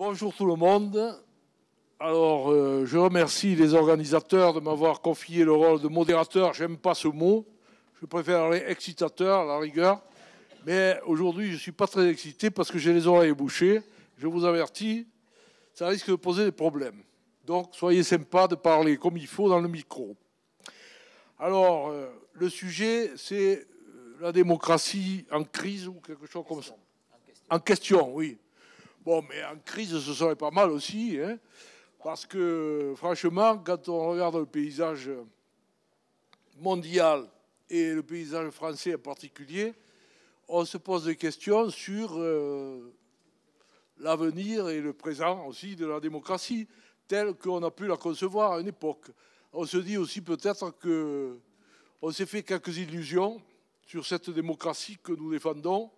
Bonjour tout le monde. Alors, je remercie les organisateurs de m'avoir confié le rôle de modérateur. J'aime pas ce mot. Je préfère les excitateurs, à la rigueur. Mais aujourd'hui, je ne suis pas très excité parce que j'ai les oreilles bouchées. Je vous avertis, ça risque de poser des problèmes. Donc, soyez sympas de parler comme il faut dans le micro. Alors, le sujet, c'est la démocratie en crise ou quelque chose comme ça. En question, oui. Bon, mais en crise, ce serait pas mal aussi, hein, parce que, franchement, quand on regarde le paysage mondial et le paysage français en particulier, on se pose des questions sur l'avenir et le présent aussi de la démocratie, telle qu'on a pu la concevoir à une époque. On se dit aussi peut-être qu'on s'est fait quelques illusions sur cette démocratie que nous défendons,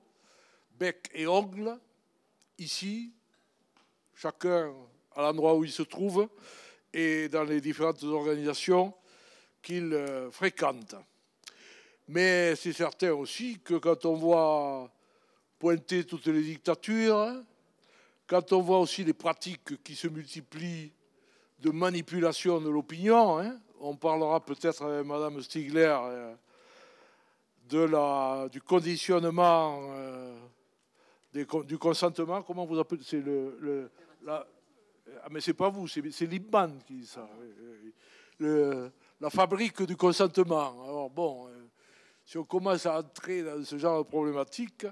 bec et ongle, ici, chacun à l'endroit où il se trouve et dans les différentes organisations qu'il fréquente. Mais c'est certain aussi que quand on voit pointer toutes les dictatures, quand on voit aussi les pratiques qui se multiplient de manipulation de l'opinion, hein, on parlera peut-être avec Mme Stigler du conditionnement du consentement, comment vous appelez, c'est mais c'est pas vous, c'est Lippmann qui dit ça. La fabrique du consentement. Alors bon, si on commence à entrer dans ce genre de problématique,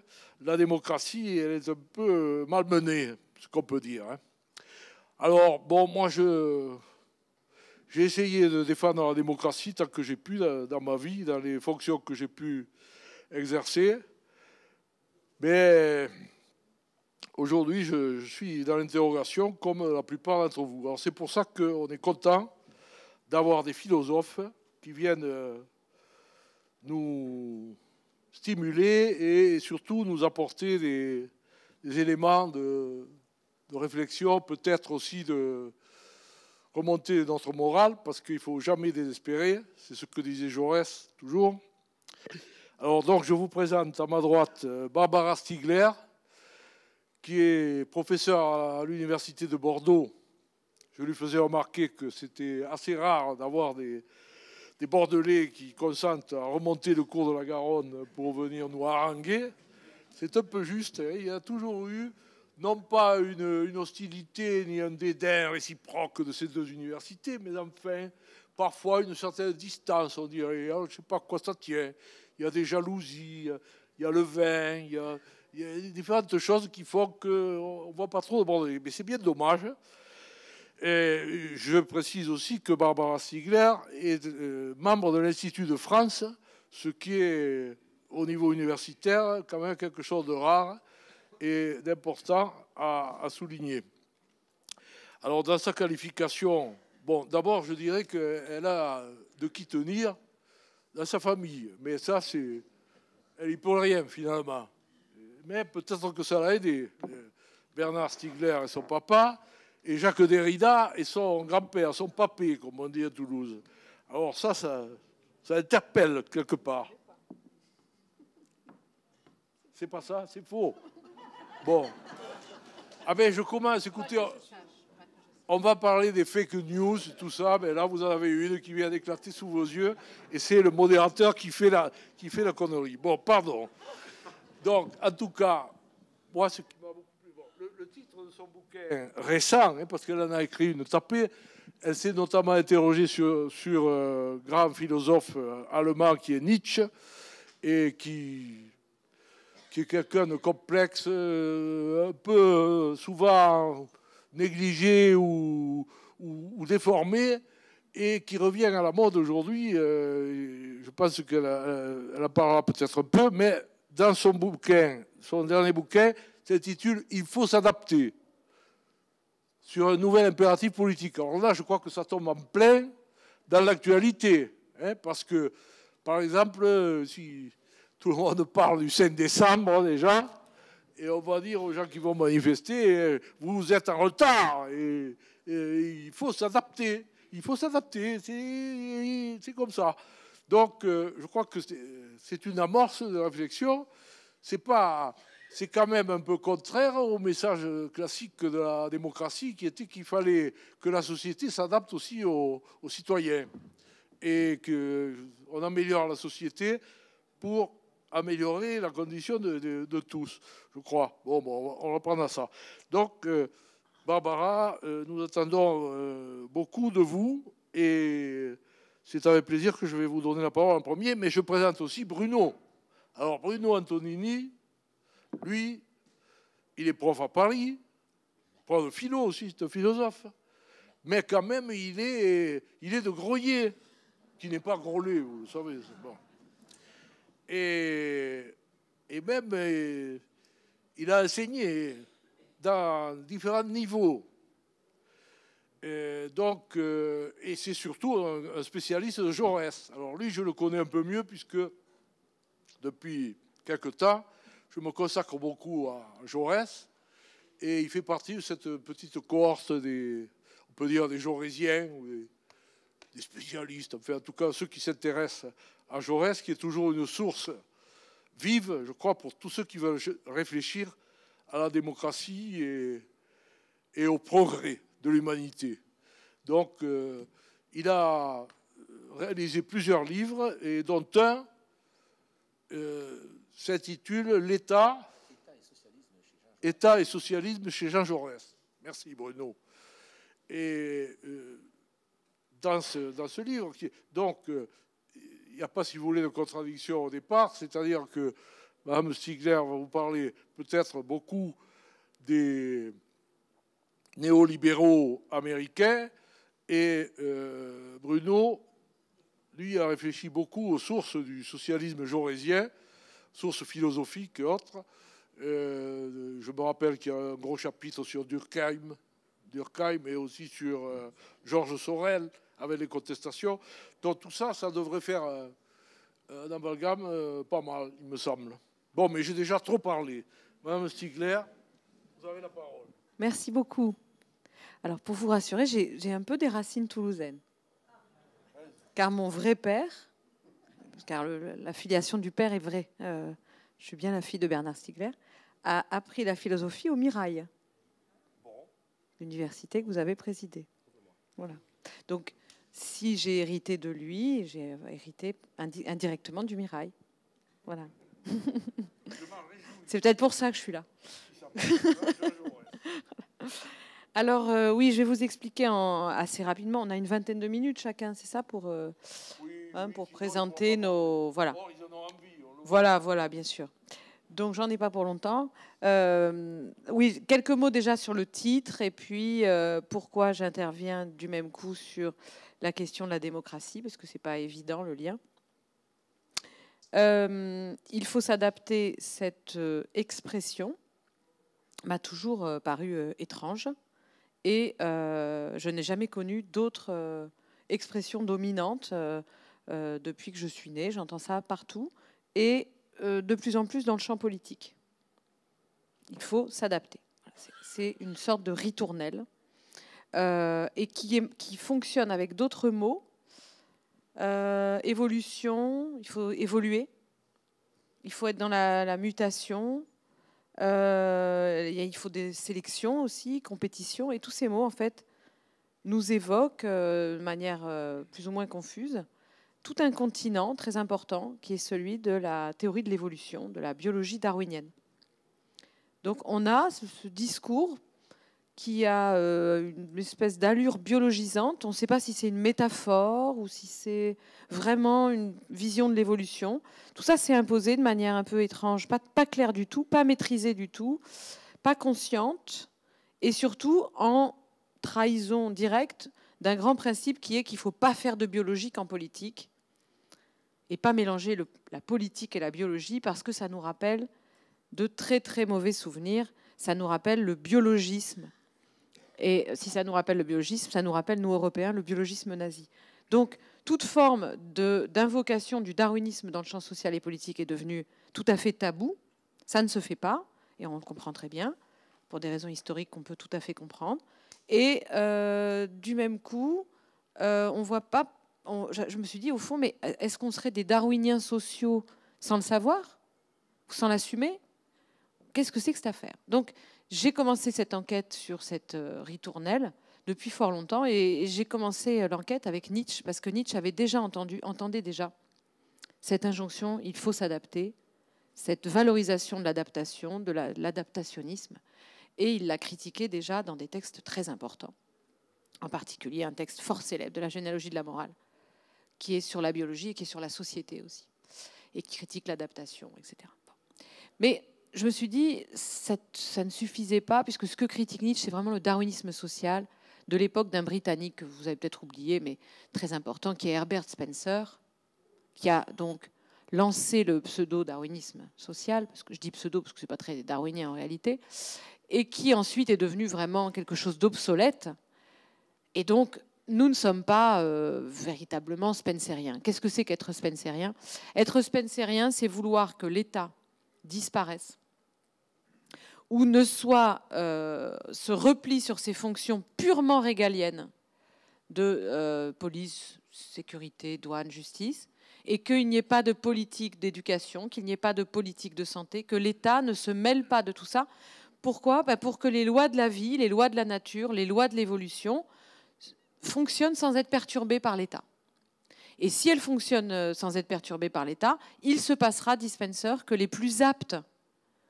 la démocratie, elle est un peu malmenée, ce qu'on peut dire. Hein. Alors bon, moi j'ai essayé de défendre la démocratie tant que j'ai pu dans ma vie, dans les fonctions que j'ai pu exercer. Mais aujourd'hui, je suis dans l'interrogation comme la plupart d'entre vous. Alors c'est pour ça qu'on est content d'avoir des philosophes qui viennent nous stimuler et surtout nous apporter des éléments de réflexion, peut-être aussi de remonter notre morale, parce qu'il ne faut jamais désespérer. C'est ce que disait Jaurès toujours. Alors donc je vous présente à ma droite Barbara Stigler, qui est professeure à l'université de Bordeaux. Je lui faisais remarquer que c'était assez rare d'avoir des Bordelais qui consentent à remonter le cours de la Garonne pour venir nous haranguer. C'est un peu juste. Hein. Il y a toujours eu, non pas une hostilité ni un dédain réciproque de ces deux universités, mais enfin, parfois une certaine distance, on dirait. Alors, je ne sais pas à quoi ça tient. Il y a des jalousies, il y a le vin, il y a différentes choses qui font qu'on ne voit pas trop de Bordelais. Mais c'est bien dommage. Et je précise aussi que Barbara Stigler est membre de l'Institut de France, ce qui est, au niveau universitaire, quand même quelque chose de rare et d'important à souligner. Alors, dans sa qualification, bon, d'abord, je dirais qu'elle a de qui tenir dans sa famille. Mais ça, elle n'y peut rien, finalement. Mais peut-être que ça l'a aidé. Bernard Stiegler et son papa, et Jacques Derrida et son grand-père, son papé, comme on dit à Toulouse. Alors ça interpelle quelque part. C'est pas ça, c'est faux. Bon. Ah ben je commence, écoutez, on va parler des fake news, tout ça, mais là vous en avez une qui vient d'éclater sous vos yeux, et c'est le modérateur qui fait la connerie. Bon, pardon. Donc, en tout cas, moi, ce qui m'a beaucoup plu, bon, le titre de son bouquin récent, hein, parce qu'elle en a écrit une tapée, elle s'est notamment interrogée sur grand philosophe allemand qui est Nietzsche, et qui est quelqu'un de complexe, un peu souvent négligé ou déformé, et qui revient à la mode aujourd'hui. Je pense qu'elle en parlera peut-être un peu, mais dans son bouquin, son dernier bouquin, s'intitule « Il faut s'adapter » sur un nouvel impératif politique. Alors là, je crois que ça tombe en plein dans l'actualité, hein, parce que, par exemple, si tout le monde parle du 5 décembre déjà, et on va dire aux gens qui vont manifester, vous êtes en retard, et il faut s'adapter. Il faut s'adapter, c'est comme ça. Donc, je crois que c'est une amorce de réflexion. C'est pas c'est quand même un peu contraire au message classique de la démocratie qui était qu'il fallait que la société s'adapte aussi aux citoyens et qu'on améliore la société pour améliorer la condition de tous, je crois. Bon, on va reprendre à ça. Donc, Barbara, nous attendons beaucoup de vous et c'est avec plaisir que je vais vous donner la parole en premier, mais je présente aussi Bruno. Alors, Bruno Antonini, lui, il est prof à Paris, prof de philo aussi, c'est un philosophe, mais quand même, il est de Groyer, qui n'est pas Grollet, vous le savez. Bon. Et même, il a enseigné dans différents niveaux. Et c'est surtout un spécialiste de Jaurès. Alors lui, je le connais un peu mieux, puisque depuis quelque temps, je me consacre beaucoup à Jaurès, et il fait partie de cette petite cohorte on peut dire des Jaurésiens, ou des spécialistes, enfin en tout cas ceux qui s'intéressent à Jaurès, qui est toujours une source vive, je crois, pour tous ceux qui veulent réfléchir à la démocratie et au progrès de l'humanité. Donc, il a réalisé plusieurs livres, et dont un s'intitule État et socialisme chez Jean Jaurès. Merci Bruno. Et dans ce livre, donc, il n'y a pas, si vous voulez, de contradiction au départ, c'est-à-dire que Mme Stigler va vous parler peut-être beaucoup des néolibéraux américains, et Bruno, lui, a réfléchi beaucoup aux sources du socialisme jaurésien, sources philosophiques et autres. Je me rappelle qu'il y a un gros chapitre sur Durkheim et aussi sur Georges Sorel, avec les contestations. Donc tout ça, ça devrait faire un amalgame pas mal, il me semble. Bon, mais j'ai déjà trop parlé. Madame Stigler, vous avez la parole. Merci beaucoup. Alors, pour vous rassurer, j'ai un peu des racines toulousaines. Car mon vrai père, car la filiation du père est vraie, je suis bien la fille de Bernard Stiegler, a appris la philosophie au Mirail, l'université que vous avez présidée. Voilà. Donc, si j'ai hérité de lui, j'ai hérité indirectement du Mirail. Voilà. C'est peut-être pour ça que je suis là. Alors, oui, je vais vous expliquer assez rapidement. On a une vingtaine de minutes chacun, c'est ça, pour présenter nos... Voilà. Voilà, bien sûr. Donc, j'en ai pas pour longtemps. Oui, quelques mots déjà sur le titre et puis pourquoi j'interviens du même coup sur la question de la démocratie, parce que c'est pas évident le lien. Il faut s'adapter. Cette expression m'a toujours paru étrange et je n'ai jamais connu d'autres expressions dominantes depuis que je suis née. J'entends ça partout et de plus en plus dans le champ politique. Il faut s'adapter. C'est une sorte de ritournelle et qui fonctionne avec d'autres mots. Évolution, il faut évoluer, il faut être dans la mutation, il faut des sélections aussi, compétition, et tous ces mots en fait nous évoquent de manière plus ou moins confuse tout un continent très important qui est celui de la théorie de l'évolution, de la biologie darwinienne. Donc on a ce discours qui a une espèce d'allure biologisante. On ne sait pas si c'est une métaphore ou si c'est vraiment une vision de l'évolution. Tout ça s'est imposé de manière un peu étrange, pas claire du tout, pas maîtrisée du tout, pas consciente, et surtout en trahison directe d'un grand principe qui est qu'il ne faut pas faire de biologie qu'en politique et pas mélanger la politique et la biologie parce que ça nous rappelle de très très mauvais souvenirs. Ça nous rappelle le biologisme. Et si ça nous rappelle le biologisme, ça nous rappelle, nous Européens, le biologisme nazi. Donc, toute forme d'invocation du darwinisme dans le champ social et politique est devenue tout à fait tabou. Ça ne se fait pas, et on le comprend très bien, pour des raisons historiques qu'on peut tout à fait comprendre. Et du même coup, on voit pas... je me suis dit, au fond, mais est-ce qu'on serait des darwiniens sociaux sans le savoir ou sans l'assumer? qu'est-ce que c'est que cette affaire? Donc, j'ai commencé cette enquête sur cette ritournelle depuis fort longtemps, et j'ai commencé l'enquête avec Nietzsche, parce que Nietzsche avait déjà entendait déjà cette injonction, il faut s'adapter, cette valorisation de l'adaptation, de l'adaptationnisme, et il l'a critiqué déjà dans des textes très importants, en particulier un texte fort célèbre de la généalogie de la morale, qui est sur la biologie et qui est sur la société aussi, et qui critique l'adaptation, etc. Mais je me suis dit, ça ne suffisait pas, puisque ce que critique Nietzsche, c'est vraiment le darwinisme social de l'époque d'un Britannique que vous avez peut-être oublié, mais très important, qui est Herbert Spencer, qui a donc lancé le pseudo-darwinisme social, parce que je dis pseudo parce que ce n'est pas très darwinien en réalité, et qui ensuite est devenu vraiment quelque chose d'obsolète. Et donc, nous ne sommes pas véritablement spenceriens. Qu'est-ce que c'est qu'être spencerien? Être spencerien, c'est vouloir que l'État disparaisse, ou ne soit se replie sur ses fonctions purement régaliennes de police, sécurité, douane, justice, et qu'il n'y ait pas de politique d'éducation, qu'il n'y ait pas de politique de santé, que l'État ne se mêle pas de tout ça. Pourquoi? Pour que les lois de la vie, les lois de la nature, les lois de l'évolution fonctionnent sans être perturbées par l'État. Et si elles fonctionnent sans être perturbées par l'État, il se passera, dit Spencer, que les plus aptes,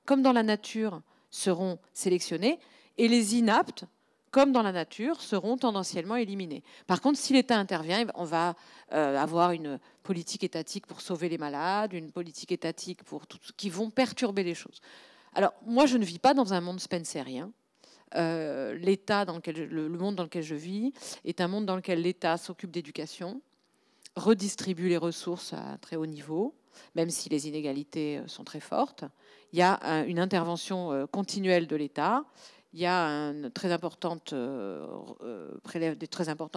comme dans la nature, seront sélectionnés, et les inaptes, comme dans la nature, seront tendanciellement éliminés. Par contre, si l'État intervient, on va avoir une politique étatique pour sauver les malades, une politique étatique pour tout, qui vont perturber les choses. Alors, moi, je ne vis pas dans un monde spencerien. L'État le monde dans lequel je vis est un monde dans lequel l'État s'occupe d'éducation, redistribue les ressources à très haut niveau, même si les inégalités sont très fortes. Il y a une intervention continuelle de l'État. Il y a des très importants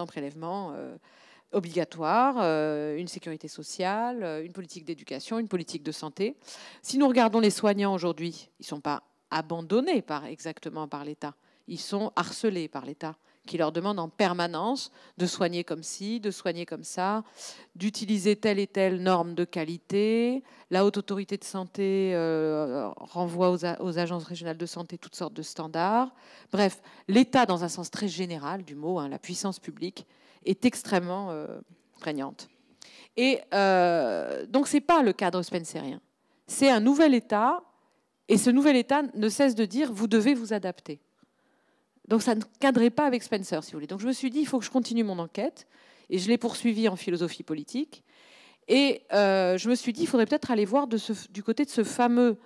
prélèvements obligatoires, une sécurité sociale, une politique d'éducation, une politique de santé. Si nous regardons les soignants aujourd'hui, ils ne sont pas abandonnés exactement par l'État. Ils sont harcelés par l'État, qui leur demande en permanence de soigner comme ci, de soigner comme ça, d'utiliser telle et telle norme de qualité. La Haute Autorité de Santé renvoie aux agences régionales de santé toutes sortes de standards. Bref, l'État, dans un sens très général du mot, la puissance publique, est extrêmement prégnante. Et donc, ce n'est pas le cadre spencerien. C'est un nouvel État, et ce nouvel État ne cesse de dire « vous devez vous adapter ». Donc ça ne cadrait pas avec Spencer, si vous voulez. Donc je me suis dit, il faut que je continue mon enquête. Et je l'ai poursuivie en philosophie politique. Et je me suis dit, il faudrait peut-être aller voir du côté de ce fameux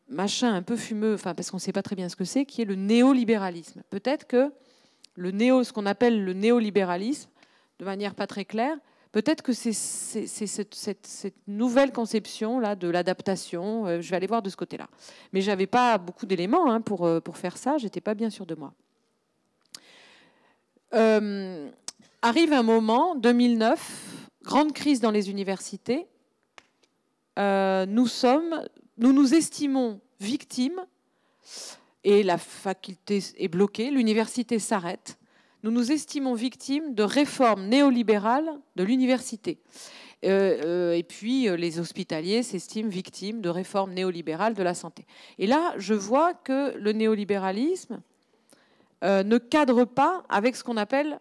machin un peu fumeux, parce qu'on ne sait pas très bien ce que c'est, qui est le néolibéralisme. Peut-être que ce qu'on appelle le néolibéralisme, de manière pas très claire, peut-être que c'est cette nouvelle conception-là de l'adaptation. Je vais aller voir de ce côté-là. Mais je n'avais pas beaucoup d'éléments pour faire ça. Je n'étais pas bien sûre de moi. Arrive un moment, 2009, grande crise dans les universités. Nous nous estimons victimes et la faculté est bloquée. L'université s'arrête. Nous nous estimons victimes de réformes néolibérales de l'université. Et puis, les hospitaliers s'estiment victimes de réformes néolibérales de la santé. Et là, je vois que le néolibéralisme ne cadre pas avec ce qu'on appelle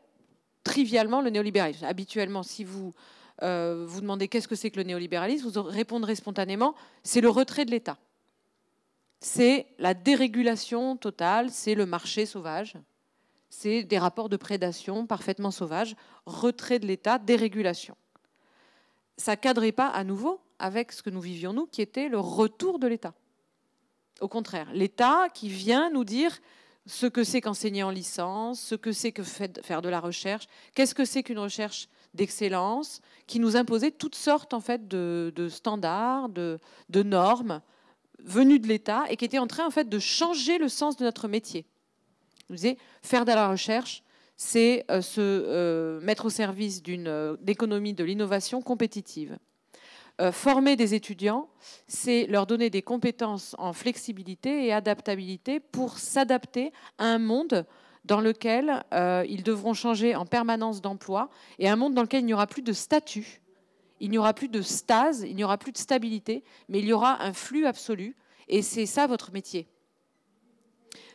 trivialement le néolibéralisme. Habituellement, si vous vous demandez qu'est-ce que c'est que le néolibéralisme, vous répondrez spontanément, c'est le retrait de l'État. C'est la dérégulation totale, c'est le marché sauvage. C'est des rapports de prédation parfaitement sauvages, retrait de l'État, dérégulation. Ça ne cadrait pas à nouveau avec ce que nous vivions, nous, qui était le retour de l'État. Au contraire, l'État qui vient nous dire ce que c'est qu'enseigner en licence, ce que c'est que faire de la recherche, qu'est-ce que c'est qu'une recherche d'excellence, qui nous imposait toutes sortes en fait, de standards, de normes venues de l'État et qui étaient en train en fait, de changer le sens de notre métier. Nous disait, faire de la recherche, c'est se mettre au service d'une économie de l'innovation compétitive. Former des étudiants, c'est leur donner des compétences en flexibilité et adaptabilité pour s'adapter à un monde dans lequel ils devront changer en permanence d'emploi et un monde dans lequel il n'y aura plus de statut, il n'y aura plus de stase, il n'y aura plus de stabilité, mais il y aura un flux absolu. Et c'est ça votre métier.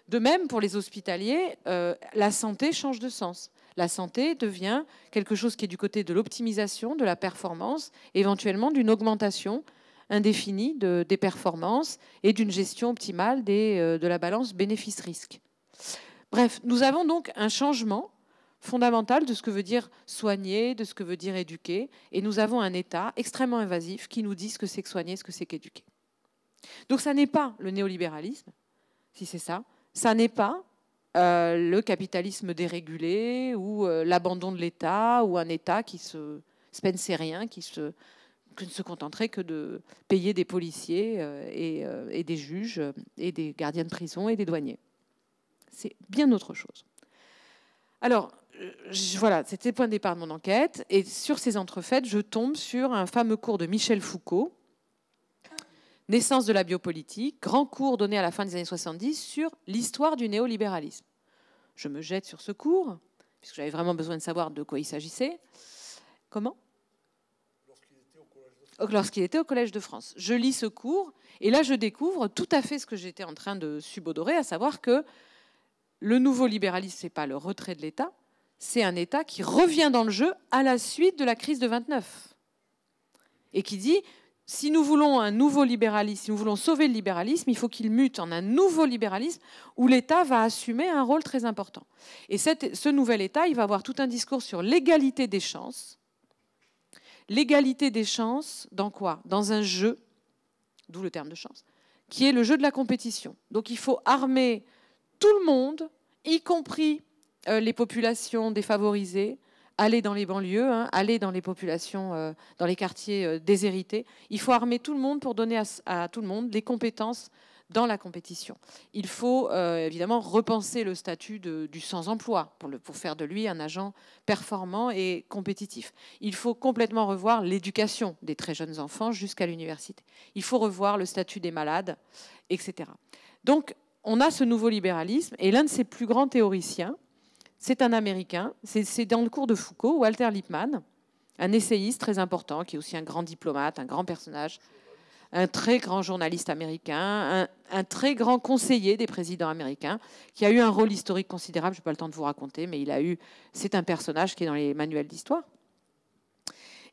De même, pour les hospitaliers, la santé change de sens. La santé devient quelque chose qui est du côté de l'optimisation, de la performance, éventuellement d'une augmentation indéfinie des performances et d'une gestion optimale de la balance bénéfice-risque. Bref, nous avons donc un changement fondamental de ce que veut dire soigner, de ce que veut dire éduquer, et nous avons un État extrêmement invasif qui nous dit ce que c'est que soigner, ce que c'est qu'éduquer. Donc ça n'est pas le néolibéralisme, si c'est ça, ça n'est pas le capitalisme dérégulé ou l'abandon de l'État ou un État qui se spencerien, qui ne se contenterait que de payer des policiers et des juges et des gardiens de prison et des douaniers. C'est bien autre chose. Alors, voilà, c'était le point de départ de mon enquête. Et sur ces entrefaites, je tombe sur un fameux cours de Michel Foucault, Naissance de la biopolitique, grand cours donné à la fin des années 70 sur l'histoire du néolibéralisme. Je me jette sur ce cours, puisque j'avais vraiment besoin de savoir de quoi il s'agissait. Comment ? Lorsqu'il était au Collège de France. Je lis ce cours, et là je découvre tout à fait ce que j'étais en train de subodorer, à savoir que le nouveau libéralisme, ce n'est pas le retrait de l'État, c'est un État qui revient dans le jeu à la suite de la crise de 29. Et qui dit, si nous voulons un nouveau libéralisme, si nous voulons sauver le libéralisme, il faut qu'il mute en un nouveau libéralisme où l'État va assumer un rôle très important. Et ce nouvel État, il va avoir tout un discours sur l'égalité des chances. L'égalité des chances, dans quoi ? Dans un jeu, d'où le terme de chance, qui est le jeu de la compétition. Donc il faut armer tout le monde, y compris les populations défavorisées, aller dans les banlieues, aller dans les populations, dans les quartiers déshérités. Il faut armer tout le monde pour donner à tout le monde les compétences dans la compétition. Il faut évidemment repenser le statut du sans-emploi pour faire de lui un agent performant et compétitif. Il faut complètement revoir l'éducation des très jeunes enfants jusqu'à l'université. Il faut revoir le statut des malades, etc. Donc, on a ce nouveau libéralisme, et l'un de ses plus grands théoriciens, c'est un Américain, c'est dans le cours de Foucault, Walter Lippmann, un essayiste très important, qui est aussi un grand diplomate, un grand personnage, un très grand journaliste américain, un très grand conseiller des présidents américains, qui a eu un rôle historique considérable, je n'ai pas le temps de vous raconter, mais c'est un personnage qui est dans les manuels d'histoire.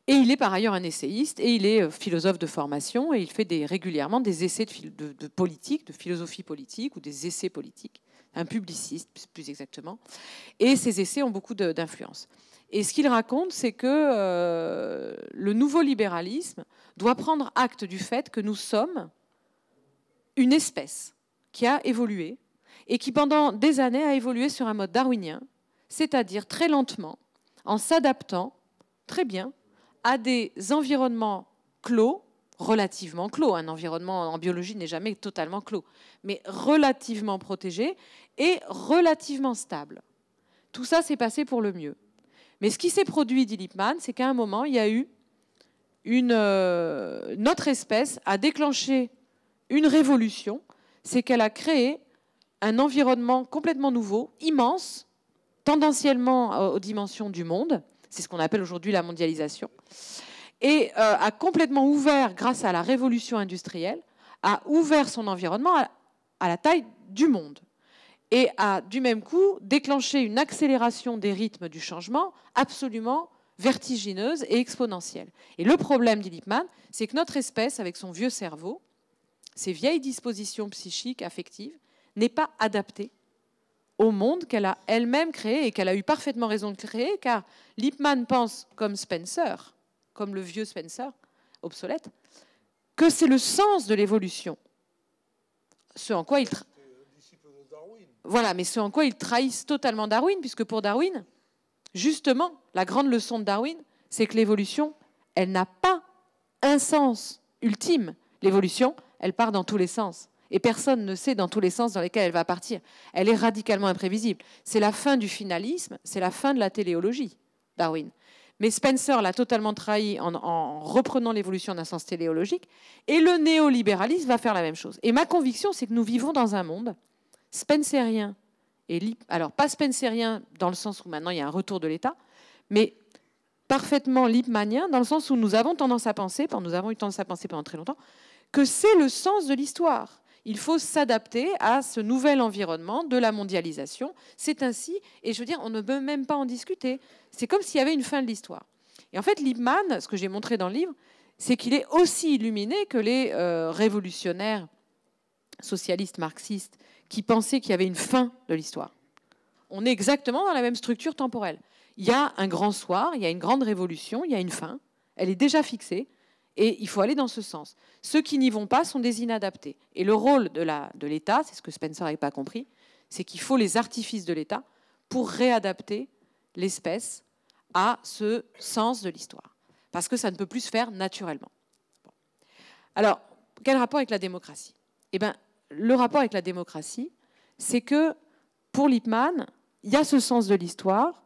Et il est par ailleurs un essayiste, et il est philosophe de formation, et il fait régulièrement des essais de politique, de philosophie politique, ou des essais politiques, un publiciste plus exactement. Et ces essais ont beaucoup d'influence. Et ce qu'il raconte, c'est que le nouveau libéralisme doit prendre acte du fait que nous sommes une espèce qui a évolué, et qui pendant des années a évolué sur un mode darwinien, c'est-à-dire très lentement, en s'adaptant très bien à des environnements clos, relativement clos. Un environnement en biologie n'est jamais totalement clos, mais relativement protégé et relativement stable. Tout ça s'est passé pour le mieux. Mais ce qui s'est produit, dit Lippmann, c'est qu'à un moment, il y a eu notre espèce a déclenché une révolution, c'est qu'elle a créé un environnement complètement nouveau, immense, tendanciellement aux dimensions du monde. C'est ce qu'on appelle aujourd'hui la mondialisation, et a complètement ouvert, grâce à la révolution industrielle, a ouvert son environnement à la taille du monde, et a du même coup déclenché une accélération des rythmes du changement absolument vertigineuse et exponentielle. Et le problème, dit Lippmann, c'est que notre espèce, avec son vieux cerveau, ses vieilles dispositions psychiques, affectives, n'est pas adaptée au monde qu'elle a elle-même créé et qu'elle a eu parfaitement raison de créer, car Lippmann pense, comme Spencer, comme le vieux Spencer, obsolète, que c'est le sens de l'évolution. Ce en quoi il voilà, mais ce en quoi ils trahissent totalement Darwin, puisque pour Darwin, justement, la grande leçon de Darwin, c'est que l'évolution, elle n'a pas un sens ultime. L'évolution, elle part dans tous les sens. Et personne ne sait dans tous les sens dans lesquels elle va partir. Elle est radicalement imprévisible. C'est la fin du finalisme, c'est la fin de la téléologie, Darwin. Mais Spencer l'a totalement trahi en reprenant l'évolution d'un sens téléologique, et le néolibéralisme va faire la même chose. Et ma conviction, c'est que nous vivons dans un monde spencerien, alors pas spencerien dans le sens où maintenant il y a un retour de l'État, mais parfaitement lippmannien dans le sens où nous avons eu tendance à penser pendant très longtemps, que c'est le sens de l'histoire. Il faut s'adapter à ce nouvel environnement de la mondialisation. C'est ainsi, et je veux dire, on ne peut même pas en discuter. C'est comme s'il y avait une fin de l'histoire. Et en fait, Lippmann, ce que j'ai montré dans le livre, c'est qu'il est aussi illuminé que les révolutionnaires socialistes, marxistes, qui pensaient qu'il y avait une fin de l'histoire. On est exactement dans la même structure temporelle. Il y a un grand soir, il y a une grande révolution, il y a une fin, elle est déjà fixée, et il faut aller dans ce sens. Ceux qui n'y vont pas sont des inadaptés. Et le rôle de l'État, c'est ce que Spencer n'avait pas compris, c'est qu'il faut les artifices de l'État pour réadapter l'espèce à ce sens de l'histoire. Parce que ça ne peut plus se faire naturellement. Bon. Alors, quel rapport avec la démocratie? Eh bien, le rapport avec la démocratie, c'est que, pour Lippmann, il y a ce sens de l'histoire,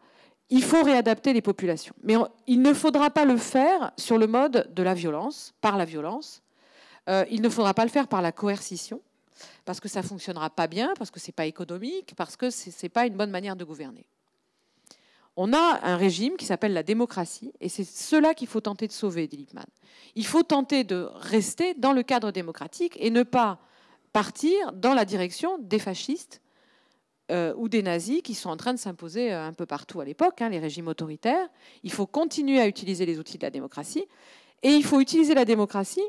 il faut réadapter les populations. Mais il ne faudra pas le faire sur le mode de la violence, par la violence. Il ne faudra pas le faire par la coercition, parce que ça ne fonctionnera pas bien, parce que ce n'est pas économique, parce que ce n'est pas une bonne manière de gouverner. On a un régime qui s'appelle la démocratie, et c'est cela qu'il faut tenter de sauver, dit Lippmann. Il faut tenter de rester dans le cadre démocratique et ne pas partir dans la direction des fascistes ou des nazis qui sont en train de s'imposer un peu partout à l'époque, les régimes autoritaires. Il faut continuer à utiliser les outils de la démocratie, et il faut utiliser la démocratie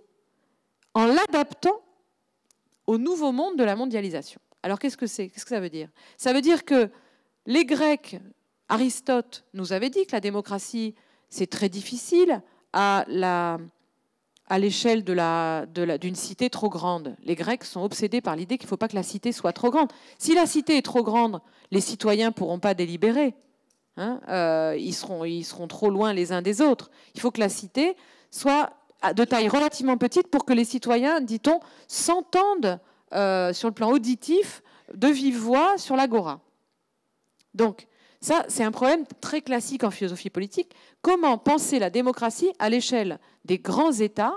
en l'adaptant au nouveau monde de la mondialisation. Alors qu'est-ce que c'est? Qu'est-ce que ça veut dire? Ça veut dire que les Grecs, Aristote nous avait dit que la démocratie, c'est très difficile à l'échelle d'une cité trop grande. Les Grecs sont obsédés par l'idée qu'il ne faut pas que la cité soit trop grande. Si la cité est trop grande, les citoyens ne pourront pas délibérer. Ils seront trop loin les uns des autres. Il faut que la cité soit de taille relativement petite pour que les citoyens, dit-on, s'entendent sur le plan auditif de vive voix sur l'agora. Donc, ça, c'est un problème très classique en philosophie politique. Comment penser la démocratie à l'échelle des grands États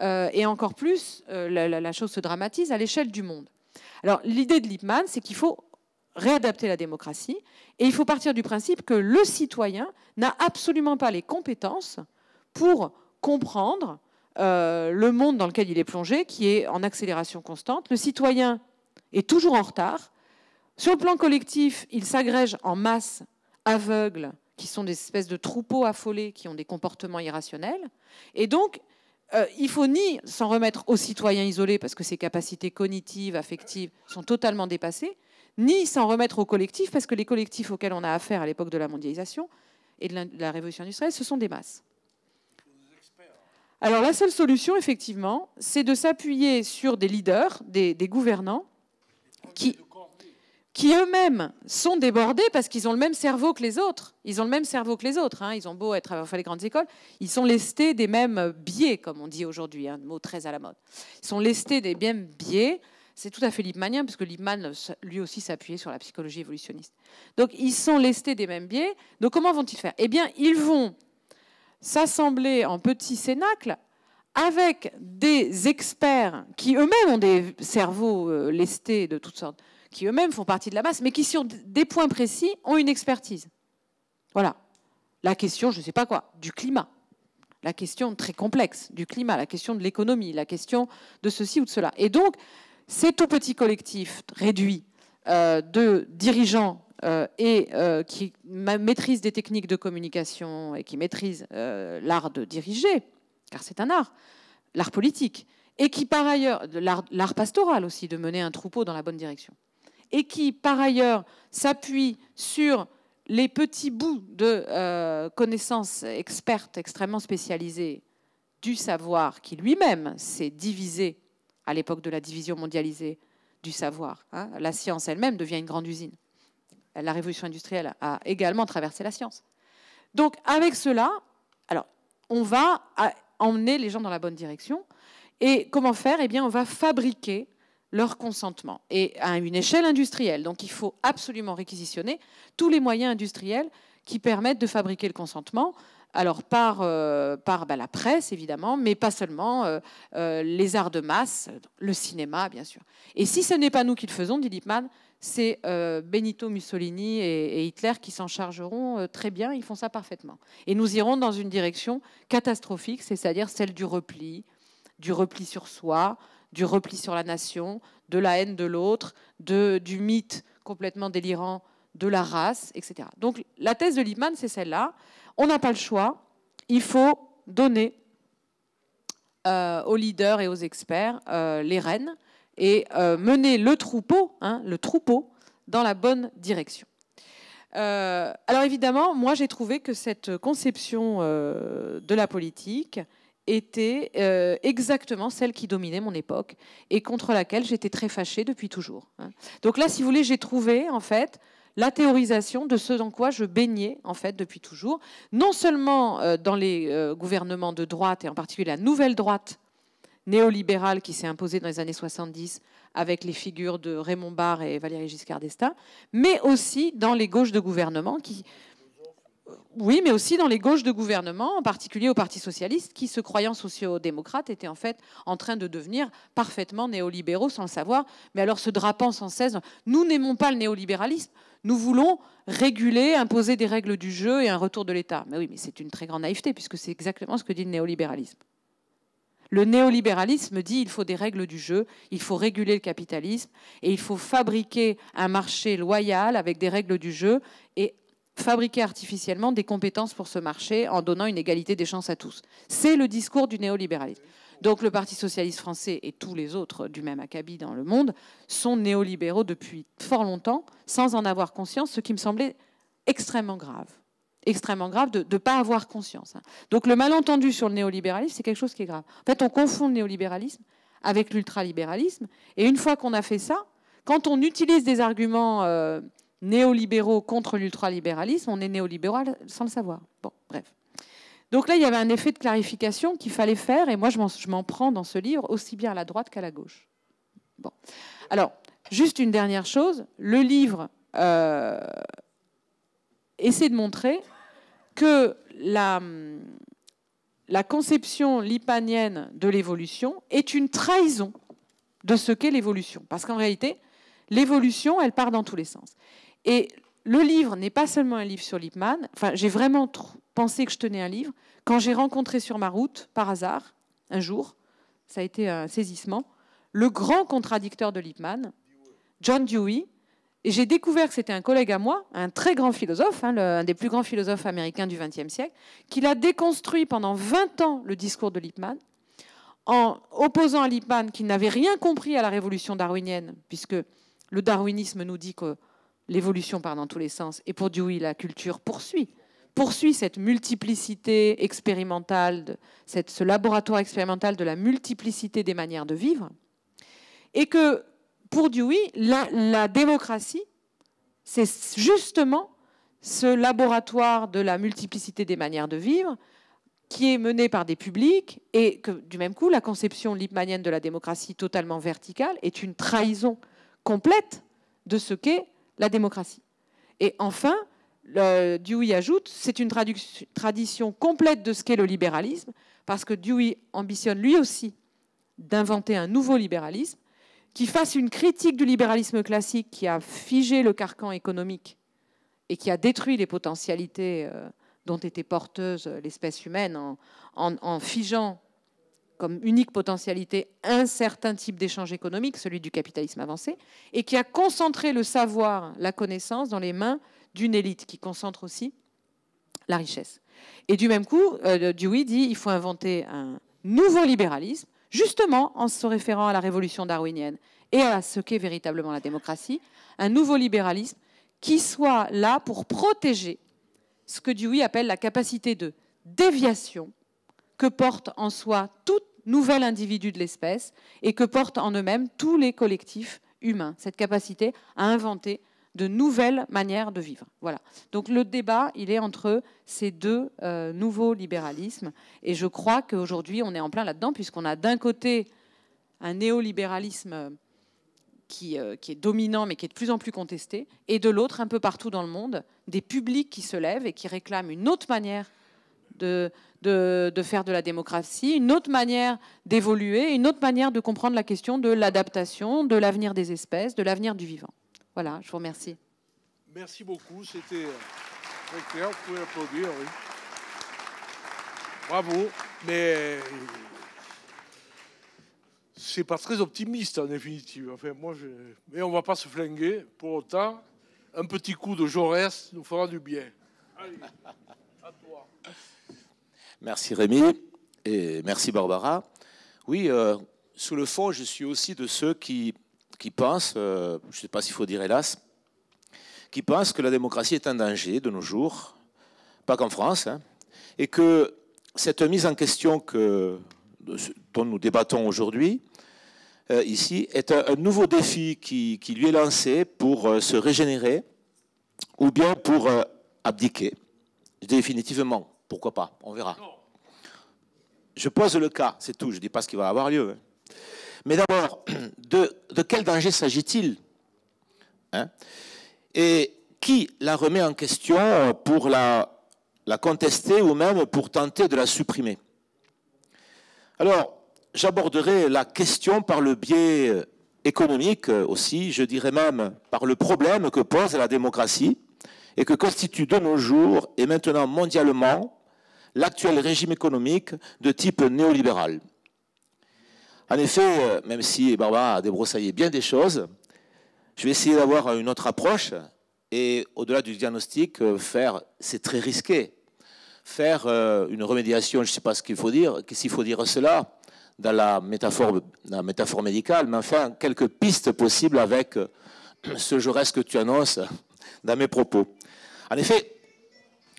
et encore plus, la chose se dramatise, à l'échelle du monde. Alors, l'idée de Lippmann, c'est qu'il faut réadapter la démocratie et il faut partir du principe que le citoyen n'a absolument pas les compétences pour comprendre le monde dans lequel il est plongé, qui est en accélération constante. Le citoyen est toujours en retard. Sur le plan collectif, il s'agrège en masse aveugles, qui sont des espèces de troupeaux affolés, qui ont des comportements irrationnels. Et donc, il ne faut ni s'en remettre aux citoyens isolés, parce que ses capacités cognitives, affectives sont totalement dépassées, ni s'en remettre aux collectifs, parce que les collectifs auxquels on a affaire à l'époque de la mondialisation et de la révolution industrielle, ce sont des masses. Alors la seule solution, effectivement, c'est de s'appuyer sur des leaders, des gouvernants, qui eux-mêmes sont débordés parce qu'ils ont le même cerveau que les autres. Ils ont le même cerveau que les autres. Ils ont beau avoir fait les grandes écoles, ils sont lestés des mêmes biais, comme on dit aujourd'hui, un mot très à la mode. Ils sont lestés des mêmes biais. C'est tout à fait lippmannien, parce que Lippmann, lui aussi, s'appuyait sur la psychologie évolutionniste. Donc, ils sont lestés des mêmes biais. Donc, comment vont-ils faire? Eh bien, ils vont s'assembler en petits cénacles avec des experts qui eux-mêmes ont des cerveaux lestés de toutes sortes, qui eux-mêmes font partie de la masse, mais qui, sur des points précis, ont une expertise. Voilà. La question, je ne sais pas quoi, du climat. La question très complexe du climat, la question de l'économie, la question de ceci ou de cela. Et donc, ces tout petits collectifs réduits de dirigeants qui maîtrisent des techniques de communication et qui maîtrisent l'art de diriger, car c'est un art, l'art politique, et qui, par ailleurs, l'art pastoral aussi, de mener un troupeau dans la bonne direction, et qui, par ailleurs, s'appuie sur les petits bouts de connaissances expertes extrêmement spécialisées du savoir qui lui-même s'est divisé à l'époque de la division mondialisée du savoir. La science elle-même devient une grande usine. La révolution industrielle a également traversé la science. Donc, avec cela, alors, on va emmener les gens dans la bonne direction. Et comment faire? Eh bien, on va fabriquer leur consentement, et à une échelle industrielle. Donc il faut absolument réquisitionner tous les moyens industriels qui permettent de fabriquer le consentement, alors par la presse évidemment, mais pas seulement, les arts de masse, le cinéma bien sûr. Et si ce n'est pas nous qui le faisons, dit Lippmann, c'est Benito Mussolini et Hitler qui s'en chargeront très bien, ils font ça parfaitement. Et nous irons dans une direction catastrophique, c'est-à-dire celle du repli sur soi, du repli sur la nation, de la haine de l'autre, du mythe complètement délirant de la race, etc. Donc la thèse de Lippmann, c'est celle-là. On n'a pas le choix. Il faut donner aux leaders et aux experts les rênes et mener le troupeau dans la bonne direction. Alors évidemment, moi j'ai trouvé que cette conception de la politique était exactement celle qui dominait mon époque et contre laquelle j'étais très fâchée depuis toujours. Donc là, si vous voulez, j'ai trouvé en fait la théorisation de ce dans quoi je baignais en fait depuis toujours, non seulement dans les gouvernements de droite et en particulier la nouvelle droite néolibérale qui s'est imposée dans les années 70 avec les figures de Raymond Barre et Valéry Giscard d'Estaing, mais aussi dans les gauches de gouvernement oui, mais aussi dans les gauches de gouvernement, en particulier au Parti socialiste, qui, se croyant sociaux-démocrates, étaient en fait en train de devenir parfaitement néolibéraux sans le savoir, mais alors se drapant sans cesse. Nous n'aimons pas le néolibéralisme, nous voulons réguler, imposer des règles du jeu et un retour de l'État. Mais oui, mais c'est une très grande naïveté, puisque c'est exactement ce que dit le néolibéralisme. Le néolibéralisme dit qu'il faut des règles du jeu, il faut réguler le capitalisme et il faut fabriquer un marché loyal avec des règles du jeu et fabriquer artificiellement des compétences pour ce marché en donnant une égalité des chances à tous. C'est le discours du néolibéralisme. Donc le Parti socialiste français et tous les autres du même acabit dans le monde sont néolibéraux depuis fort longtemps sans en avoir conscience, ce qui me semblait extrêmement grave. Extrêmement grave de ne pas avoir conscience. Donc le malentendu sur le néolibéralisme, c'est quelque chose qui est grave. En fait, on confond le néolibéralisme avec l'ultralibéralisme. Et une fois qu'on a fait ça, quand on utilise des arguments néolibéraux contre l'ultralibéralisme, on est néolibéral sans le savoir. Bon, bref. Donc là, il y avait un effet de clarification qu'il fallait faire, et moi, je m'en prends dans ce livre, aussi bien à la droite qu'à la gauche. Bon. Alors, juste une dernière chose. Le livre essaie de montrer que la conception lippmannienne de l'évolution est une trahison de ce qu'est l'évolution. Parce qu'en réalité, l'évolution, elle part dans tous les sens. Et le livre n'est pas seulement un livre sur Lippmann. Enfin, j'ai vraiment pensé que je tenais un livre. Quand j'ai rencontré sur ma route, par hasard, un jour, ça a été un saisissement, le grand contradicteur de Lippmann, John Dewey. Et j'ai découvert que c'était un collègue à moi, un très grand philosophe, un des plus grands philosophes américains du XXe siècle, qu'il a déconstruit pendant 20 ans le discours de Lippmann, en opposant à Lippmann qu'il n'avait rien compris à la révolution darwinienne, puisque le darwinisme nous dit que l'évolution part dans tous les sens, et pour Dewey, la culture poursuit cette multiplicité expérimentale, ce laboratoire expérimental de la multiplicité des manières de vivre, et que pour Dewey, la démocratie, c'est justement ce laboratoire de la multiplicité des manières de vivre qui est mené par des publics et que, du même coup, la conception lippmannienne de la démocratie totalement verticale est une trahison complète de ce qu'est la démocratie. Et enfin, Dewey ajoute, c'est une tradition complète de ce qu'est le libéralisme, parce que Dewey ambitionne lui aussi d'inventer un nouveau libéralisme qui fasse une critique du libéralisme classique qui a figé le carcan économique et qui a détruit les potentialités dont était porteuse l'espèce humaine en figeant comme unique potentialité un certain type d'échange économique, celui du capitalisme avancé, et qui a concentré le savoir, la connaissance dans les mains d'une élite qui concentre aussi la richesse. Et du même coup, Dewey dit qu'il faut inventer un nouveau libéralisme, justement en se référant à la révolution darwinienne et à ce qu'est véritablement la démocratie, un nouveau libéralisme qui soit là pour protéger ce que Dewey appelle la capacité de déviation que porte en soi tout nouvel individu de l'espèce et que portent en eux-mêmes tous les collectifs humains, cette capacité à inventer de nouvelles manières de vivre. Voilà. Donc le débat, il est entre ces deux nouveaux libéralismes. Et je crois qu'aujourd'hui, on est en plein là-dedans, puisqu'on a d'un côté un néolibéralisme qui est dominant, mais qui est de plus en plus contesté, et de l'autre, un peu partout dans le monde, des publics qui se lèvent et qui réclament une autre manière de faire de la démocratie, une autre manière d'évoluer, une autre manière de comprendre la question de l'adaptation, de l'avenir des espèces, de l'avenir du vivant. Voilà, je vous remercie. Merci beaucoup, c'était très clair, vous pouvez applaudir, oui. Bravo, mais c'est pas très optimiste en définitive. Enfin, mais on va pas se flinguer. Pour autant, un petit coup de Jaurès nous fera du bien. Allez, à toi. Merci Rémi et merci Barbara. Oui, sous le fond, je suis aussi de ceux qui pensent, je ne sais pas s'il faut dire hélas, qui pensent que la démocratie est un danger de nos jours, pas qu'en France, hein, et que cette mise en question dont nous débattons aujourd'hui, ici, est un nouveau défi qui lui est lancé pour se régénérer ou bien pour abdiquer. Définitivement, pourquoi pas, on verra. Je pose le cas, c'est tout, je ne dis pas ce qui va avoir lieu. Mais d'abord, de quel danger s'agit-il, hein? Et qui la remet en question pour la contester ou même pour tenter de la supprimer? Alors, j'aborderai la question par le biais économique aussi, je dirais même par le problème que pose la démocratie et que constitue de nos jours et maintenant mondialement l'actuel régime économique de type néolibéral. En effet, même si Barbara a débroussaillé bien des choses, je vais essayer d'avoir une autre approche et au-delà du diagnostic, c'est très risqué, faire une remédiation, je ne sais pas ce qu'il faut dire, s'il faut dire cela dans la métaphore médicale, mais enfin quelques pistes possibles avec ce Jaurès que tu annonces dans mes propos. En effet,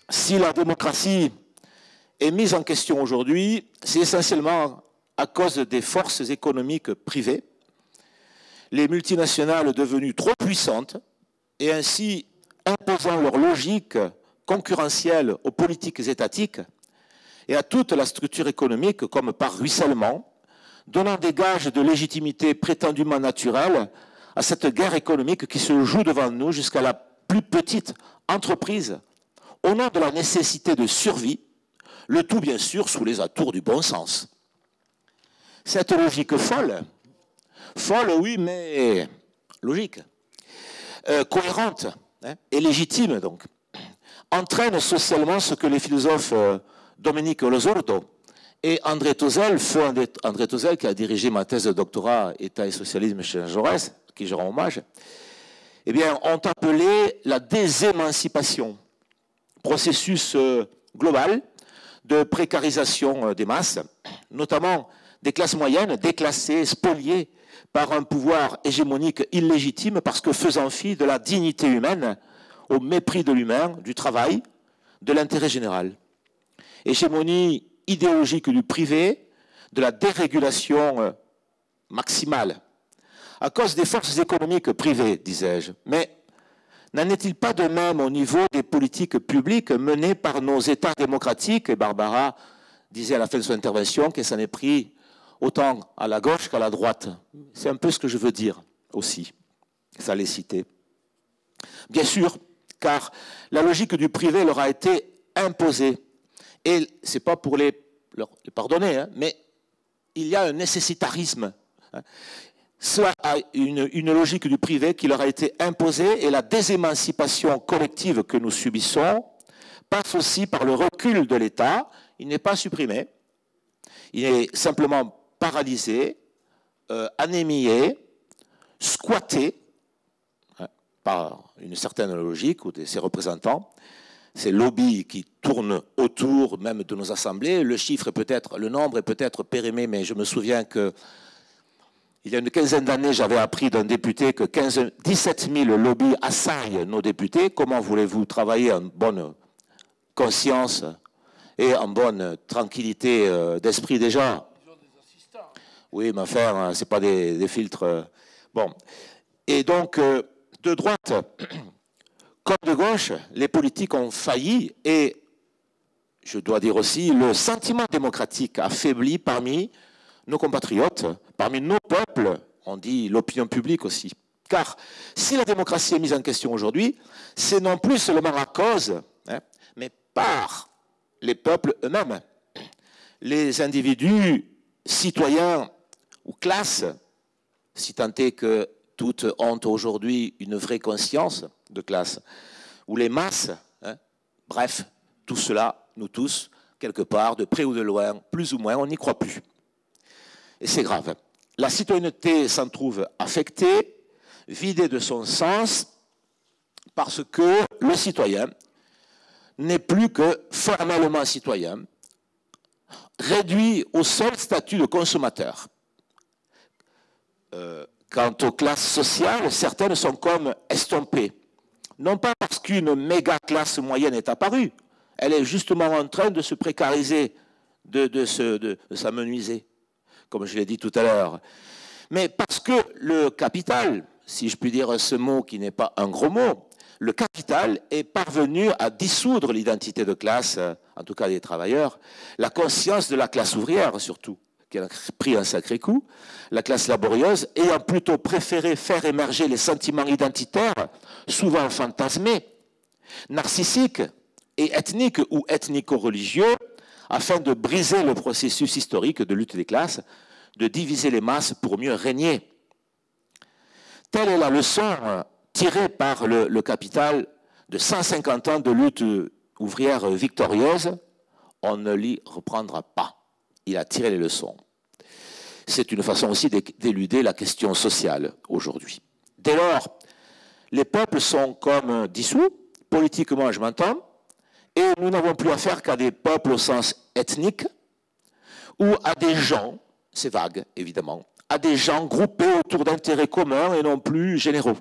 si la démocratie est mise en question aujourd'hui, c'est essentiellement à cause des forces économiques privées, les multinationales devenues trop puissantes et ainsi imposant leur logique concurrentielle aux politiques étatiques et à toute la structure économique comme par ruissellement, donnant des gages de légitimité prétendument naturelle à cette guerre économique qui se joue devant nous jusqu'à la plus petite entreprise au nom de la nécessité de survie, le tout bien sûr sous les atours du bon sens. Cette logique folle oui, mais logique, cohérente, hein, et légitime donc, entraîne socialement ce que les philosophes Domenico Losurdo et André Tozzel, André Tozzel qui a dirigé ma thèse de doctorat État et socialisme chez Jaurès, à qui je rends hommage, eh bien, ont appelé la désémancipation, processus global de précarisation des masses, notamment des classes moyennes déclassées, spoliées par un pouvoir hégémonique illégitime parce que faisant fi de la dignité humaine au mépris de l'humain, du travail, de l'intérêt général. Hégémonie idéologique du privé, de la dérégulation maximale, à cause des forces économiques privées, disais-je. Mais n'en est-il pas de même au niveau des politiques publiques menées par nos États démocratiques? Et Barbara disait à la fin de son intervention qu'elle s'en est pris autant à la gauche qu'à la droite. C'est un peu ce que je veux dire aussi. Ça l'est cité. Bien sûr, car la logique du privé leur a été imposée. Et ce n'est pas pour les pardonner, hein, mais il y a un nécessitarisme. Hein. Cela a une logique du privé qui leur a été imposée et la désémancipation collective que nous subissons passe aussi par le recul de l'État. Il n'est pas supprimé. Il est simplement paralysé, anémié, squatté, hein, par une certaine logique ou de ses représentants, ces lobbies qui tournent autour même de nos assemblées. Le nombre est peut-être périmé, mais je me souviens que il y a une quinzaine d'années, j'avais appris d'un député que 17 000 lobbies assaillent nos députés. Comment voulez-vous travailler en bonne conscience et en bonne tranquillité d'esprit déjà? Oui, mais enfin, ce n'est pas des filtres. Bon. Et donc, de droite comme de gauche, les politiques ont failli et, je dois dire aussi, le sentiment démocratique affaibli parmi nos compatriotes, parmi nos peuples, on dit l'opinion publique aussi. Car si la démocratie est mise en question aujourd'hui, c'est non plus seulement à cause, hein, mais par les peuples eux-mêmes. Les individus, citoyens ou classes, si tant est que toutes ont aujourd'hui une vraie conscience de classe, ou les masses, hein, bref, tout cela, nous tous, quelque part, de près ou de loin, plus ou moins, on n'y croit plus. Et c'est grave. la citoyenneté s'en trouve affectée, vidée de son sens, parce que le citoyen n'est plus que formellement citoyen, réduit au seul statut de consommateur. Quant aux classes sociales, certaines sont comme estompées. Non pas parce qu'une méga classe moyenne est apparue, elle est justement en train de se précariser, de s'amenuiser, comme je l'ai dit tout à l'heure. Mais parce que le capital, si je puis dire ce mot qui n'est pas un gros mot, le capital est parvenu à dissoudre l'identité de classe, en tout cas des travailleurs, la conscience de la classe ouvrière surtout, qui a pris un sacré coup, la classe laborieuse ayant plutôt préféré faire émerger les sentiments identitaires, souvent fantasmés, narcissiques et ethniques ou ethnico-religieux, afin de briser le processus historique de lutte des classes, de diviser les masses pour mieux régner. Telle est la leçon tirée par le capital de 150 ans de lutte ouvrière victorieuse. On ne l'y reprendra pas. Il a tiré les leçons. C'est une façon aussi d'éluder la question sociale aujourd'hui. Dès lors, les peuples sont comme dissous, politiquement je m'entends, et nous n'avons plus affaire qu'à des peuples au sens ethnique, ou à des gens, c'est vague évidemment, à des gens groupés autour d'intérêts communs et non plus généraux.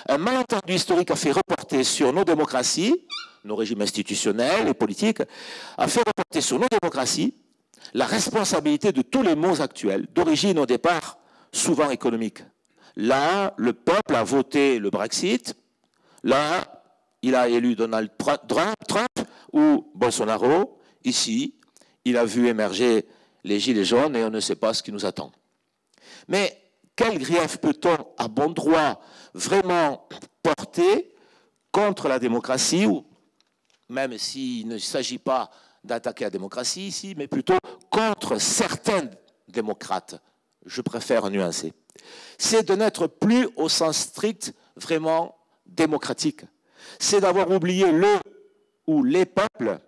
Un malentendu historique a fait reporter sur nos démocraties, nos régimes institutionnels et politiques, a fait reporter sur nos démocraties la responsabilité de tous les maux actuels, d'origine au départ souvent économique. Là, le peuple a voté le Brexit, là, il a élu Donald Trump ou Bolsonaro, ici, il a vu émerger les gilets jaunes et on ne sait pas ce qui nous attend. Mais quel grief peut-on, à bon droit, vraiment porter contre la démocratie, ou même s'il ne s'agit pas d'attaquer la démocratie ici, mais plutôt contre certains démocrates, je préfère nuancer. C'est de n'être plus au sens strict vraiment démocratique. C'est d'avoir oublié le ou les peuples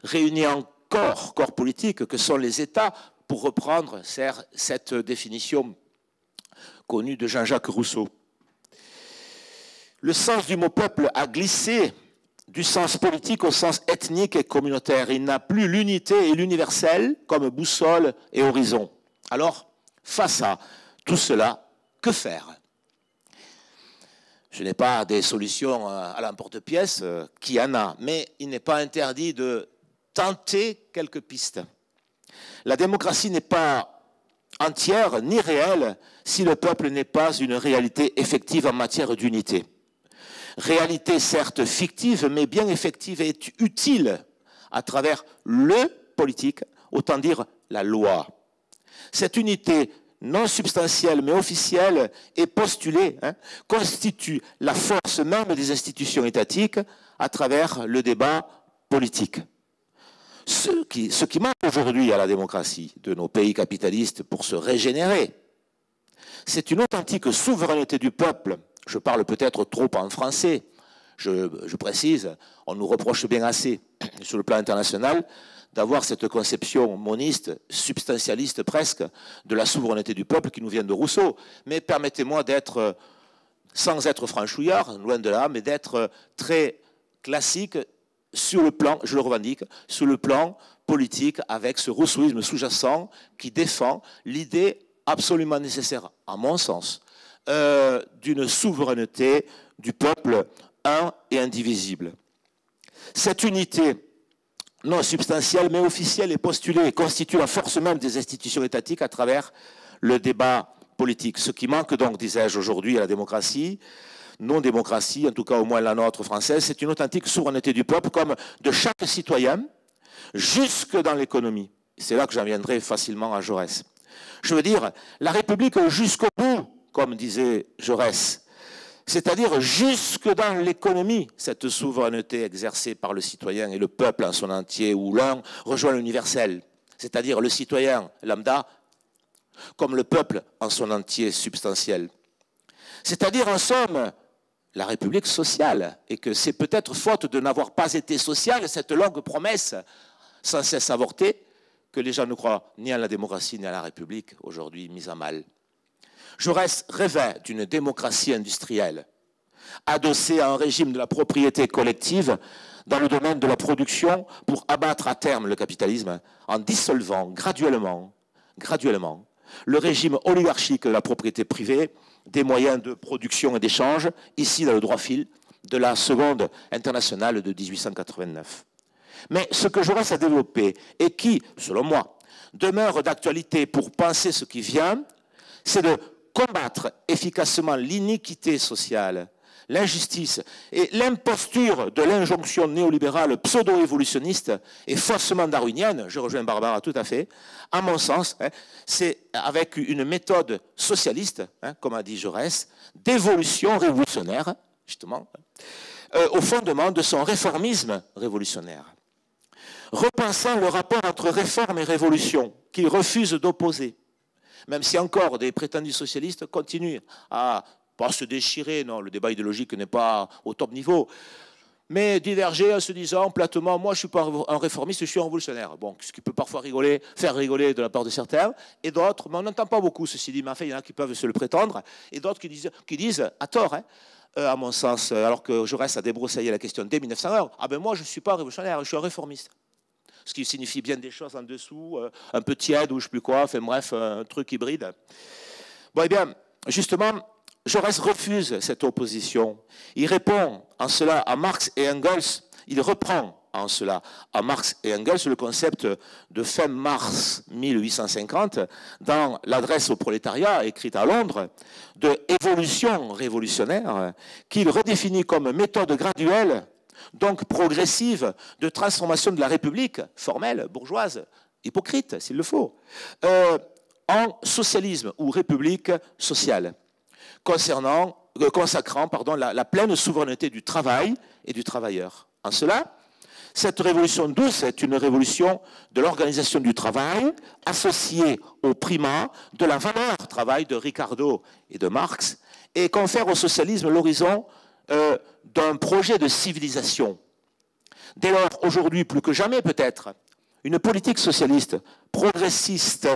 réunis en corps politiques que sont les États, pour reprendre cette définition connue de Jean-Jacques Rousseau. Le sens du mot peuple a glissé du sens politique au sens ethnique et communautaire. Il n'a plus l'unité et l'universel comme boussole et horizon. Alors, face à tout cela, que faire ? Je n'ai pas des solutions à l'emporte-pièce, qui en a, mais il n'est pas interdit de tenter quelques pistes. La démocratie n'est pas entière ni réelle si le peuple n'est pas une réalité effective en matière d'unité. Réalité certes fictive, mais bien effective et utile à travers le politique, autant dire la loi. Cette unité non substantielle mais officielle et postulée constitue la force même des institutions étatiques à travers le débat politique. Ce qui manque aujourd'hui à la démocratie de nos pays capitalistes pour se régénérer, c'est une authentique souveraineté du peuple. Je parle peut-être trop en français, je précise, on nous reproche bien assez sur le plan international d'avoir cette conception moniste, substantialiste presque, de la souveraineté du peuple qui nous vient de Rousseau. Mais permettez-moi d'être, sans être franchouillard, loin de là, mais d'être très classique sur le plan, je le revendique, sur le plan politique, avec ce rousseauisme sous-jacent qui défend l'idée absolument nécessaire, à mon sens, d'une souveraineté du peuple un et indivisible. Cette unité non substantielle mais officielle et postulée constitue la force même des institutions étatiques à travers le débat politique. Ce qui manque donc, disais-je, aujourd'hui à la démocratie, non-démocratie, en tout cas au moins la nôtre française, c'est une authentique souveraineté du peuple comme de chaque citoyen jusque dans l'économie. C'est là que j'en viendrai facilement à Jaurès. Je veux dire, la République jusqu'au bout, comme disait Jaurès, c'est-à-dire jusque dans l'économie, cette souveraineté exercée par le citoyen et le peuple en son entier, où l'un rejoint l'universel, c'est-à-dire le citoyen lambda, comme le peuple en son entier substantiel. C'est-à-dire, en somme, la République sociale, et que c'est peut-être faute de n'avoir pas été sociale, cette longue promesse sans cesse avortée, que les gens ne croient ni à la démocratie ni à la République, aujourd'hui mise à mal. Jaurès rêvait d'une démocratie industrielle, adossée à un régime de la propriété collective dans le domaine de la production pour abattre à terme le capitalisme en dissolvant graduellement le régime oligarchique de la propriété privée des moyens de production et d'échange, ici dans le droit fil de la Seconde Internationale de 1889. Mais ce que Jaurès a développé et qui, selon moi, demeure d'actualité pour penser ce qui vient, c'est de combattre efficacement l'iniquité sociale, l'injustice et l'imposture de l'injonction néolibérale pseudo-évolutionniste et faussement darwinienne, je rejoins Barbara tout à fait, à mon sens, c'est avec une méthode socialiste, comme a dit Jaurès, d'évolution révolutionnaire, justement, au fondement de son réformisme révolutionnaire. Repensant le rapport entre réforme et révolution, qu'il refuse d'opposer, même si encore des prétendus socialistes continuent à pas se déchirer, non, le débat idéologique n'est pas au top niveau, mais diverger en se disant platement, moi je ne suis pas un réformiste, je suis un révolutionnaire. Bon, ce qui peut parfois faire rigoler de la part de certains, et d'autres, mais on n'entend pas beaucoup ceci dit, mais enfin il y en a qui peuvent se le prétendre, et d'autres qui disent à tort, à mon sens, alors que Jaurès a débroussaillé la question dès 1901, ah ben moi je ne suis pas un révolutionnaire, je suis un réformiste. Ce qui signifie bien des choses en dessous, un peu tiède ou je ne sais plus quoi, enfin bref, un truc hybride. Bon, eh bien, justement, Jaurès refuse cette opposition. Il répond en cela à Marx et Engels, il reprend en cela à Marx et Engels le concept de fin mars 1850 dans l'adresse au prolétariat écrite à Londres de évolution révolutionnaire qu'il redéfinit comme méthode graduelle, donc progressive, de transformation de la République formelle, bourgeoise, hypocrite s'il le faut, en socialisme ou république sociale, consacrant la pleine souveraineté du travail et du travailleur. En cela, cette révolution douce est une révolution de l'organisation du travail associée au primat de la valeur travail de Ricardo et de Marx et confère au socialisme l'horizon d'un projet de civilisation. Dès lors, aujourd'hui plus que jamais peut-être, une politique socialiste, progressiste,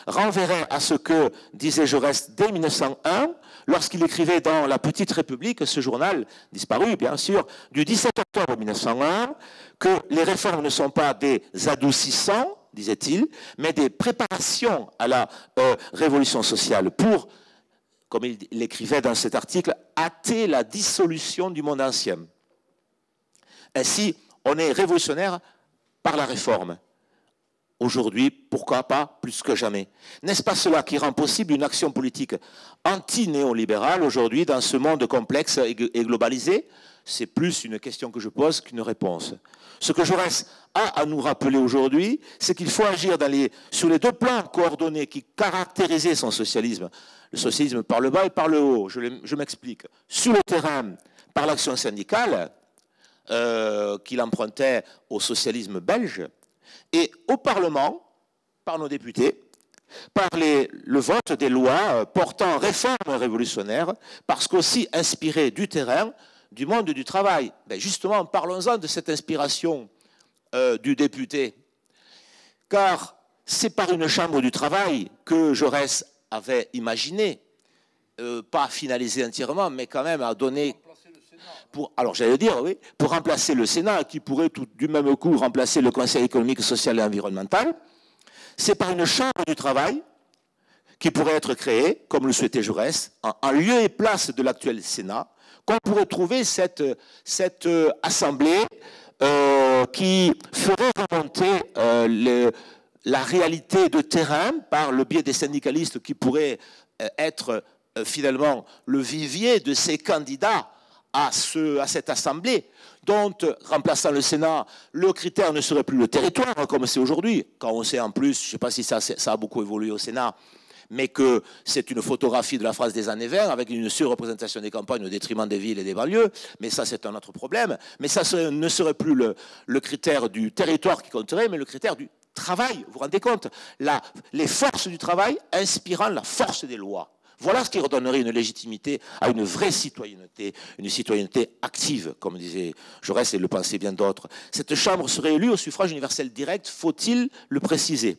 renverrait à ce que disait Jaurès dès 1901, lorsqu'il écrivait dans La Petite République, ce journal disparu bien sûr, du 17 octobre 1901, que les réformes ne sont pas des adoucissants, disait-il, mais des préparations à la révolution sociale pour, comme il l'écrivait dans cet article, hâter la dissolution du monde ancien. Ainsi, on est révolutionnaire par la réforme. Aujourd'hui, pourquoi pas plus que jamais? N'est-ce pas cela qui rend possible une action politique anti-néolibérale aujourd'hui dans ce monde complexe et globalisé? C'est plus une question que je pose qu'une réponse. Ce que Jaurès a à nous rappeler aujourd'hui, c'est qu'il faut agir sur les deux plans coordonnés qui caractérisaient son socialisme. Le socialisme par le bas et par le haut, je m'explique. Sur le terrain, par l'action syndicale, qu'il empruntait au socialisme belge, et au Parlement, par nos députés, par le vote des lois portant réforme révolutionnaire, parce qu'aussi inspiré du terrain, du monde du travail. Ben justement, parlons-en de cette inspiration du député. Car c'est par une chambre du travail que Jaurès avait imaginé, pas finalisé entièrement, mais quand même à donner... alors j'allais dire, oui, pour remplacer le Sénat, qui pourrait tout du même coup remplacer le Conseil économique, social et environnemental, c'est par une chambre du travail qui pourrait être créée, comme le souhaitait Jaurès, en lieu et place de l'actuel Sénat, qu'on pourrait trouver cette assemblée qui ferait remonter la réalité de terrain par le biais des syndicalistes qui pourraient être finalement le vivier de ces candidats à cette assemblée, dont, remplaçant le Sénat, le critère ne serait plus le territoire, comme c'est aujourd'hui, quand on sait en plus, je ne sais pas si ça a beaucoup évolué au Sénat, mais que c'est une photographie de la France des années 20, avec une surreprésentation des campagnes au détriment des villes et des banlieues, mais ça c'est un autre problème, mais ça ne serait plus le critère du territoire qui compterait, mais le critère du travail, vous vous rendez compte, les forces du travail inspirant la force des lois. Voilà ce qui redonnerait une légitimité à une vraie citoyenneté, une citoyenneté active, comme disait Jaurès et le pensaient bien d'autres. Cette Chambre serait élue au suffrage universel direct, faut-il le préciser,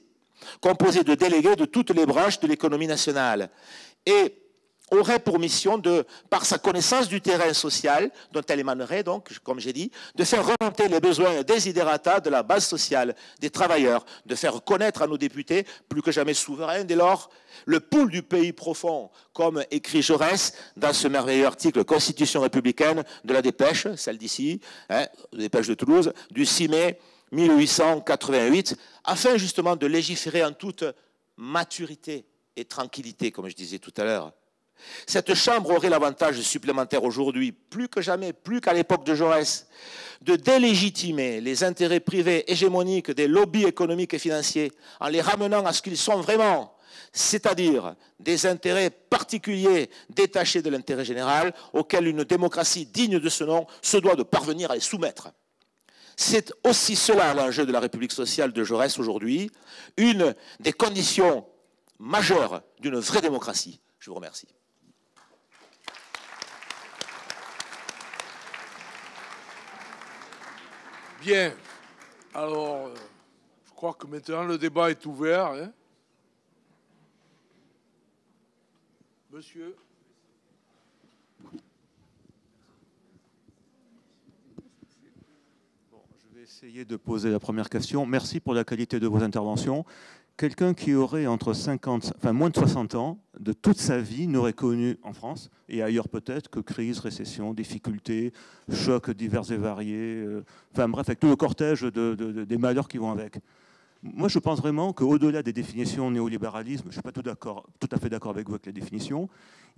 composée de délégués de toutes les branches de l'économie nationale, et aurait pour mission de, par sa connaissance du terrain social, dont elle émanerait donc, comme j'ai dit, de faire remonter les besoins et desiderata de la base sociale des travailleurs, de faire connaître à nos députés, plus que jamais souverains dès lors, le pouls du pays profond, comme écrit Jaurès dans ce merveilleux article Constitution républicaine de la Dépêche, celle d'ici, Dépêche de Toulouse, du 6 mai 1888, afin justement de légiférer en toute maturité et tranquillité, comme je disais tout à l'heure. Cette Chambre aurait l'avantage supplémentaire aujourd'hui, plus que jamais, plus qu'à l'époque de Jaurès, de délégitimer les intérêts privés hégémoniques des lobbies économiques et financiers en les ramenant à ce qu'ils sont vraiment, c'est-à-dire des intérêts particuliers détachés de l'intérêt général auxquels une démocratie digne de ce nom se doit de parvenir à les soumettre. C'est aussi cela l'enjeu de la République sociale de Jaurès aujourd'hui, une des conditions majeures d'une vraie démocratie. Je vous remercie. Bien. Alors, je crois que maintenant le débat est ouvert. Hein. Monsieur. Bon, je vais essayer de poser la première question. Merci pour la qualité de vos interventions. Quelqu'un qui aurait moins de 60 ans, de toute sa vie, n'aurait connu en France, et ailleurs peut-être, que crise, récession, difficultés, chocs divers et variés, bref, avec tout le cortège des malheurs qui vont avec. Moi, je pense vraiment qu'au-delà des définitions néolibéralisme, je ne suis pas tout à fait d'accord avec vous avec les définitions,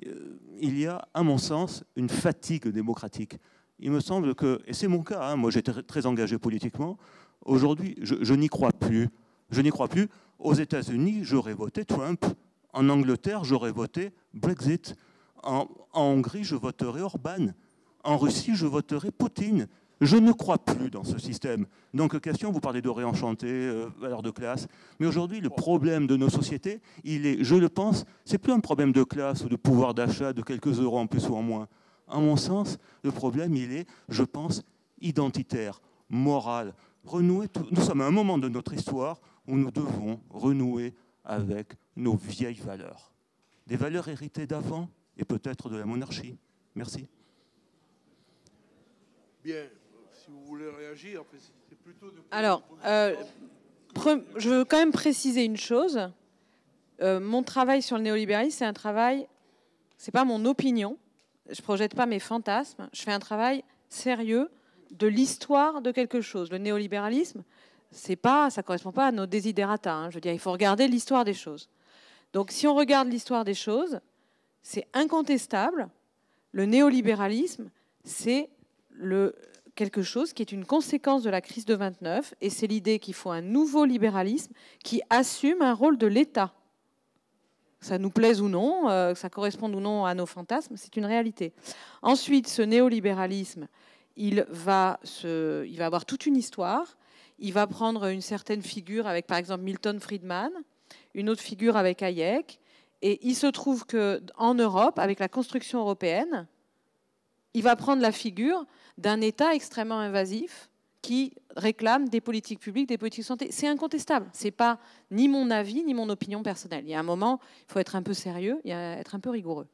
il y a, à mon sens, une fatigue démocratique. Il me semble que, et c'est mon cas, hein, moi j'étais très engagé politiquement, aujourd'hui, je n'y crois plus. Je n'y crois plus. Aux États-Unis, j'aurais voté Trump. En Angleterre, j'aurais voté Brexit. En Hongrie, je voterai Orban. En Russie, je voterai Poutine. Je ne crois plus dans ce système. Donc, question, vous parlez de réenchanter, valeur de classe. Mais aujourd'hui, le problème de nos sociétés, il est, je le pense, c'est plus un problème de classe ou de pouvoir d'achat de quelques euros en plus ou en moins. À mon sens, le problème, il est, je pense, identitaire, moral. Nous sommes à un moment de notre histoire où nous devons renouer avec nos vieilles valeurs. Des valeurs héritées d'avant et peut-être de la monarchie. Merci. Bien, si vous voulez réagir, c'est plutôt... Alors, je veux quand même préciser une chose. Mon travail sur le néolibéralisme, c'est un travail, c'est pas mon opinion, je projette pas mes fantasmes, je fais un travail sérieux de l'histoire de quelque chose. Le néolibéralisme, ça ne correspond pas à nos desiderata. Hein. Je veux dire, il faut regarder l'histoire des choses. Donc, si on regarde l'histoire des choses, c'est incontestable. Le néolibéralisme, c'est quelque chose qui est une conséquence de la crise de 29, et c'est l'idée qu'il faut un nouveau libéralisme qui assume un rôle de l'État. Ça nous plaise ou non, que ça corresponde ou non à nos fantasmes, c'est une réalité. Ensuite, ce néolibéralisme, il va avoir toute une histoire. Il va prendre une certaine figure avec, par exemple, Milton Friedman, une autre figure avec Hayek. Et il se trouve qu'en Europe, avec la construction européenne, il va prendre la figure d'un État extrêmement invasif qui réclame des politiques publiques, des politiques de santé. C'est incontestable. Ce n'est pas ni mon avis, ni mon opinion personnelle. Il y a un moment, il faut être un peu sérieux, être un peu rigoureux.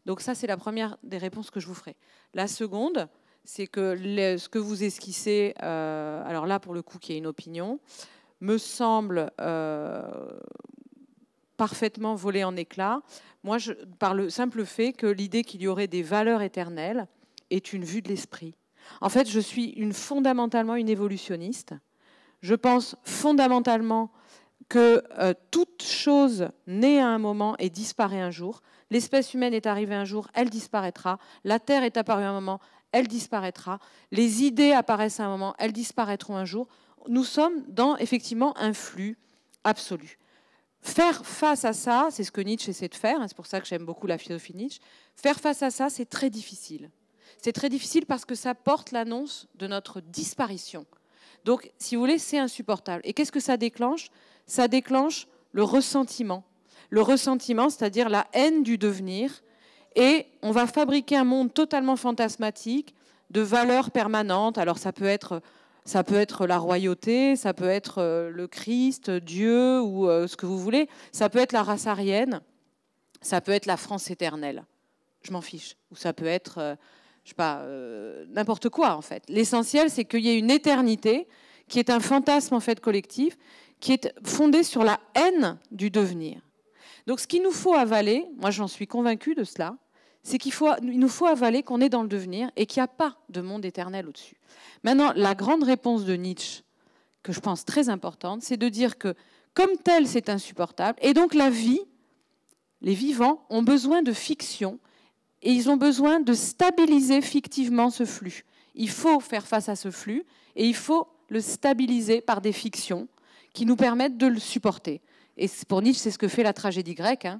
Donc ça, c'est la première des réponses que je vous ferai. La seconde, c'est que ce que vous esquissez, alors là, pour le coup, qui est une opinion, me semble parfaitement volé en éclats. Moi, par le simple fait que l'idée qu'il y aurait des valeurs éternelles est une vue de l'esprit. En fait, je suis fondamentalement une évolutionniste. Je pense fondamentalement que toute chose naît à un moment et disparaît un jour. L'espèce humaine est arrivée un jour, elle disparaîtra. La Terre est apparue à un moment, elle disparaîtra. Les idées apparaissent à un moment, elles disparaîtront un jour. Nous sommes dans, effectivement, un flux absolu. Faire face à ça, c'est ce que Nietzsche essaie de faire, c'est pour ça que j'aime beaucoup la philosophie de Nietzsche. Faire face à ça, c'est très difficile. C'est très difficile parce que ça porte l'annonce de notre disparition. Donc, si vous voulez, c'est insupportable. Et qu'est-ce que ça déclenche ? Ça déclenche le ressentiment. le ressentiment, c'est-à-dire la haine du devenir. Et on va fabriquer un monde totalement fantasmatique, de valeurs permanentes. Alors ça peut être la royauté, ça peut être le Christ, Dieu, ou ce que vous voulez. Ça peut être la race aryenne, ça peut être la France éternelle. Je m'en fiche. Ou ça peut être, je sais pas, n'importe quoi, en fait. L'essentiel, c'est qu'il y ait une éternité qui est un fantasme, en fait, collectif, qui est fondé sur la haine du devenir. Donc, ce qu'il nous faut avaler, moi, j'en suis convaincue de cela, c'est qu'il nous faut avaler qu'on est dans le devenir et qu'il n'y a pas de monde éternel au-dessus. Maintenant, la grande réponse de Nietzsche, que je pense très importante, c'est de dire que, comme tel, c'est insupportable, et donc la vie, les vivants, ont besoin de fiction, et ils ont besoin de stabiliser fictivement ce flux. Il faut faire face à ce flux, et il faut le stabiliser par des fictions qui nous permettent de le supporter. Et pour Nietzsche, c'est ce que fait la tragédie grecque. Hein.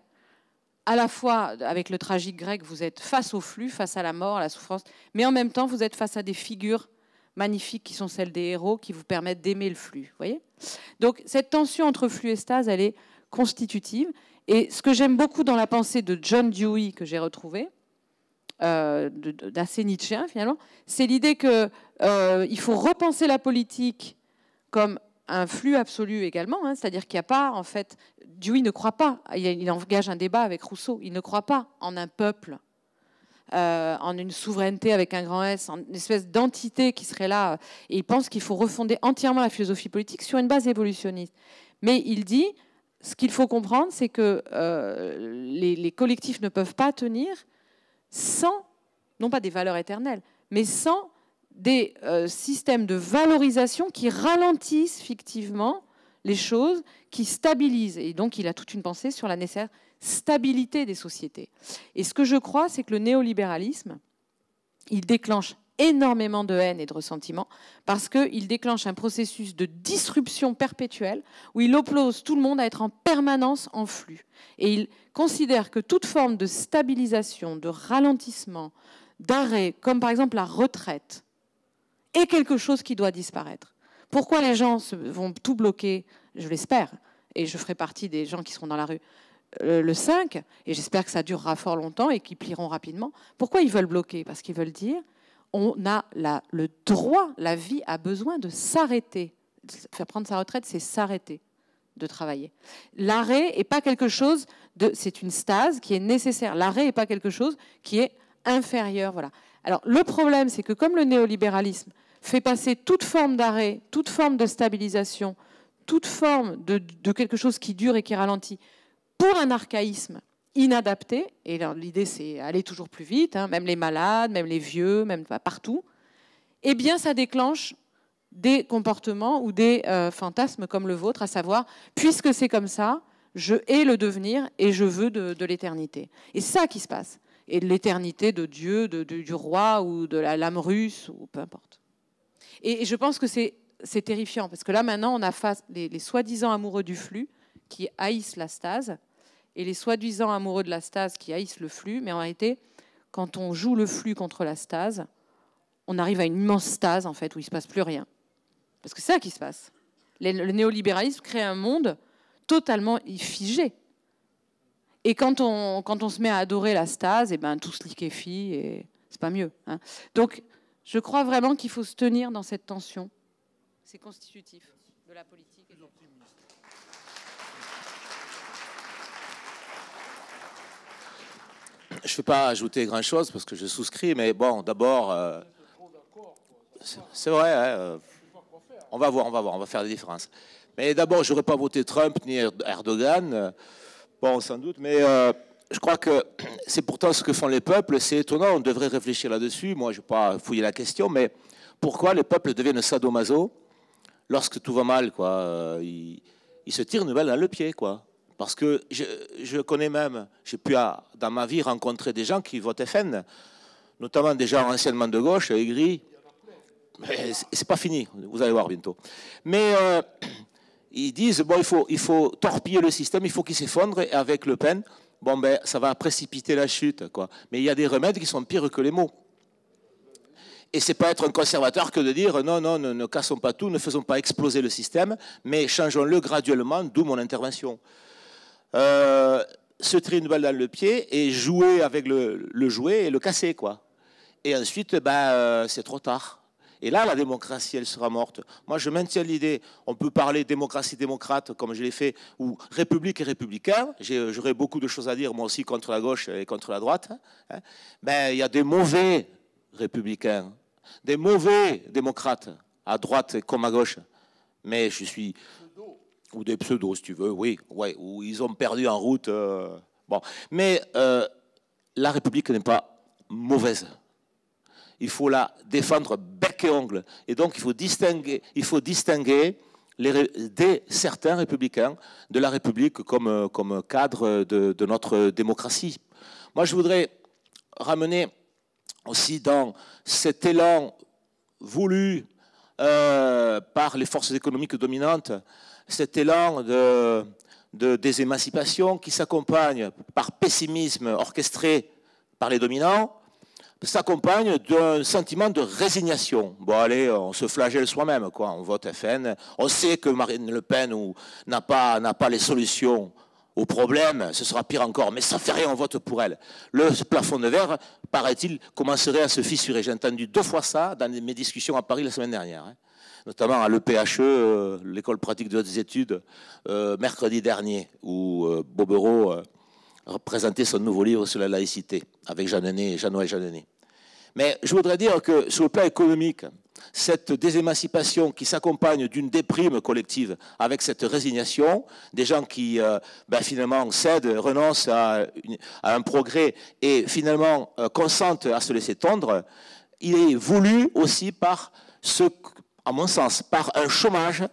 À la fois, avec le tragique grec, vous êtes face au flux, face à la mort, à la souffrance, mais en même temps, vous êtes face à des figures magnifiques qui sont celles des héros, qui vous permettent d'aimer le flux. Voyez ? Donc, cette tension entre flux et stase, elle est constitutive. Et ce que j'aime beaucoup dans la pensée de John Dewey, que j'ai retrouvé, d'assez nietzschéen finalement, c'est l'idée qu'il faut repenser la politique comme un flux absolu également, hein, c'est-à-dire qu'il n'y a pas, en fait, Dewey ne croit pas, il engage un débat avec Rousseau, il ne croit pas en un peuple, en une souveraineté avec un grand S, en une espèce d'entité qui serait là, et il pense qu'il faut refonder entièrement la philosophie politique sur une base évolutionniste. Mais il dit, ce qu'il faut comprendre, c'est que les collectifs ne peuvent pas tenir sans, non pas des valeurs éternelles, mais sans des systèmes de valorisation qui ralentissent fictivement les choses, qui stabilisent. Et donc, il a toute une pensée sur la nécessaire stabilité des sociétés. Et ce que je crois, c'est que le néolibéralisme, il déclenche énormément de haine et de ressentiment parce qu'il déclenche un processus de disruption perpétuelle où il oppose tout le monde à être en permanence en flux. Et il considère que toute forme de stabilisation, de ralentissement, d'arrêt, comme par exemple la retraite, est quelque chose qui doit disparaître. Pourquoi les gens vont tout bloquer, je l'espère, et je ferai partie des gens qui seront dans la rue le 5, et j'espère que ça durera fort longtemps et qu'ils plieront rapidement. Pourquoi ils veulent bloquer? Parce qu'ils veulent dire on a le droit, la vie a besoin de s'arrêter. Faire prendre sa retraite, c'est s'arrêter de travailler. L'arrêt n'est pas quelque chose c'est une stase qui est nécessaire. L'arrêt n'est pas quelque chose qui est inférieur. Voilà. Alors le problème, c'est que comme le néolibéralisme fait passer toute forme d'arrêt, toute forme de stabilisation, toute forme de quelque chose qui dure et qui ralentit, pour un archaïsme inadapté, et l'idée c'est aller toujours plus vite, hein, même les malades, même les vieux, même partout, eh bien ça déclenche des comportements ou des fantasmes comme le vôtre, à savoir, puisque c'est comme ça, je hais le devenir et je veux de l'éternité. Et c'est ça qui se passe. Et de l'éternité de Dieu, du roi ou de la lame russe, ou peu importe. Et je pense que c'est terrifiant, parce que là maintenant on a face les soi-disant amoureux du flux qui haïssent la stase, et les soi-disant amoureux de la stase qui haïssent le flux, mais en réalité, quand on joue le flux contre la stase, on arrive à une immense stase, en fait, où il ne se passe plus rien. Parce que c'est ça qui se passe. Le néolibéralisme crée un monde totalement figé. Et quand on se met à adorer la stase, eh ben, tout se liquéfie, et c'est pas mieux. Hein. Donc, je crois vraiment qu'il faut se tenir dans cette tension. C'est constitutif de la politique. Je ne vais pas ajouter grand-chose parce que je souscris, mais bon, d'abord, c'est vrai, hein, on va voir, on va faire des différences. Mais d'abord, je n'aurais pas voté Trump ni Erdogan, bon, sans doute, mais je crois que c'est pourtant ce que font les peuples, c'est étonnant, on devrait réfléchir là-dessus. Moi, je ne vais pas fouiller la question, mais pourquoi les peuples deviennent sadomaso lorsque tout va mal, quoi, ils se tirent une balle dans le pied, quoi. Parce que je connais même, j'ai pu dans ma vie rencontrer des gens qui votent FN, notamment des gens anciennement de gauche, aigris. Mais c'est pas fini, vous allez voir bientôt. Mais ils disent bon, il faut torpiller le système, il faut qu'il s'effondre, et avec Le Pen, bon ben ça va précipiter la chute, quoi. Mais il y a des remèdes qui sont pires que les mots. Et c'est pas être un conservateur que de dire non, ne cassons pas tout, ne faisons pas exploser le système, mais changeons-le graduellement, d'où mon intervention. se tirer une balle dans le pied et jouer avec le jouet et le casser, quoi. Et ensuite, c'est trop tard. Et là, la démocratie, elle sera morte. Moi, je maintiens l'idée, on peut parler démocratie-démocrate, comme je l'ai fait, ou république et républicain. J'aurais beaucoup de choses à dire, moi aussi, contre la gauche et contre la droite. Il y a des mauvais républicains, des mauvais démocrates, à droite comme à gauche. Mais je suis... Ou des pseudos, si tu veux, oui. Ouais, où ils ont perdu en route. Bon. Mais la République n'est pas mauvaise. Il faut la défendre bec et ongle. Et donc, il faut distinguer certains républicains de la République comme cadre de notre démocratie. Moi, je voudrais ramener aussi dans cet élan voulu par les forces économiques dominantes, cet élan des émancipations qui s'accompagne par pessimisme orchestré par les dominants, s'accompagne d'un sentiment de résignation. Bon, allez, on se flagelle soi-même, quoi. On vote FN. On sait que Marine Le Pen n'a pas les solutions au problème. Ce sera pire encore. Mais ça fait rien, on vote pour elle. Le plafond de verre, paraît-il, commencerait à se fissurer. J'ai entendu 2 fois ça dans mes discussions à Paris la semaine dernière, hein. Notamment à l'EPHE, l'école pratique de hautes études, mercredi dernier, où Bobero présenté son nouveau livre sur la laïcité avec Jean-Noël Jeanneney. Mais je voudrais dire que sur le plan économique, cette désémancipation qui s'accompagne d'une déprime collective avec cette résignation, des gens qui finalement cèdent, renoncent à un progrès et finalement consentent à se laisser tondre, il est voulu aussi par à mon sens, par un chômage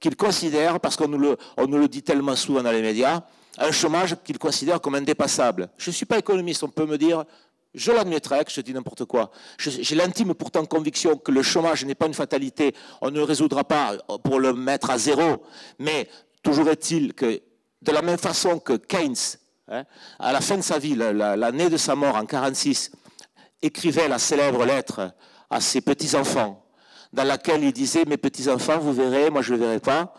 qu'ils considèrent, parce qu'on nous le dit tellement souvent dans les médias, un chômage qu'ils considèrent comme indépassable. Je ne suis pas économiste, on peut me dire, je l'admettrai que je dis n'importe quoi. J'ai l'intime pourtant conviction que le chômage n'est pas une fatalité, on ne le résoudra pas pour le mettre à zéro, mais toujours est-il que de la même façon que Keynes, hein, à la fin de sa vie, l'année de sa mort en 1946, écrivait la célèbre lettre à ses petits-enfants, dans laquelle il disait « Mes petits-enfants, vous verrez, moi je ne le verrai pas »,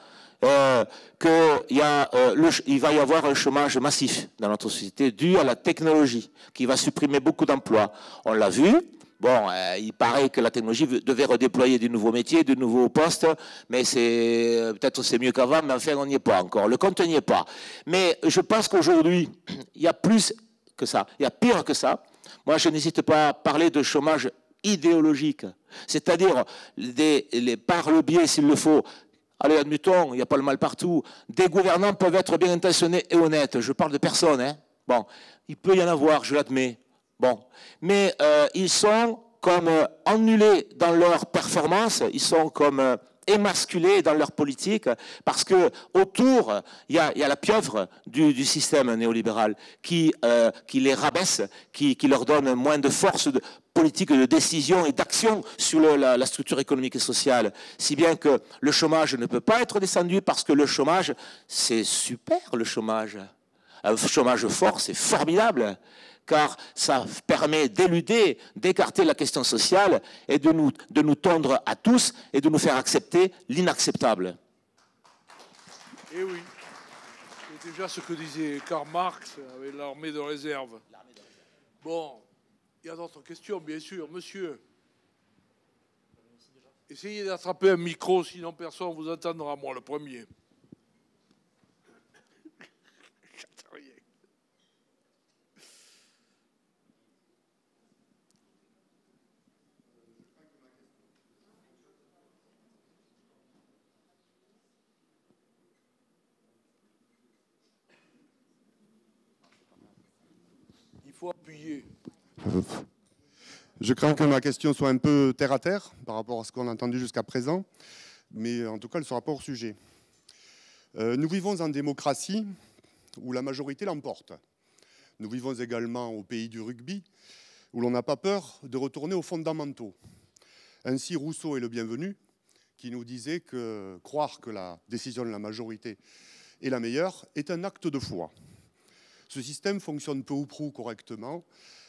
qu'il va y avoir un chômage massif dans notre société dû à la technologie qui va supprimer beaucoup d'emplois. On l'a vu. Bon, il paraît que la technologie devait redéployer de nouveaux métiers, de nouveaux postes, mais peut-être c'est mieux qu'avant, mais enfin on n'y est pas encore. Le compte n'y est pas. Mais je pense qu'aujourd'hui, il y a plus que ça, il y a pire que ça. Moi, je n'hésite pas à parler de chômage idéologique, c'est-à-dire par le biais, s'il le faut, allez, admettons, il n'y a pas le mal partout, des gouvernants peuvent être bien intentionnés et honnêtes, je parle de personnes, hein. Bon, il peut y en avoir, je l'admets, bon, mais ils sont comme annulés dans leur performance, ils sont comme émasculés dans leur politique, parce que autour, il y a la pieuvre du système néolibéral qui les rabaisse, qui leur donne moins de force politique de décision et d'action sur la structure économique et sociale, si bien que le chômage ne peut pas être descendu parce que le chômage, c'est super le chômage. Un chômage fort, c'est formidable, car ça permet d'éluder, d'écarter la question sociale et de nous tendre à tous et de nous faire accepter l'inacceptable. Eh oui, c'est déjà ce que disait Karl Marx avec l'armée de réserve. Bon, il y a d'autres questions, bien sûr. Monsieur, essayez d'attraper un micro, sinon personne ne vous entendra, moi, le premier. Il faut appuyer. Je crains que ma question soit un peu terre à terre par rapport à ce qu'on a entendu jusqu'à présent, mais en tout cas, elle sera pas hors sujet. Nous vivons en démocratie où la majorité l'emporte. Nous vivons également au pays du rugby où l'on n'a pas peur de retourner aux fondamentaux. Ainsi, Rousseau est le bienvenu qui nous disait que croire que la décision de la majorité est la meilleure est un acte de foi. Ce système fonctionne peu ou prou correctement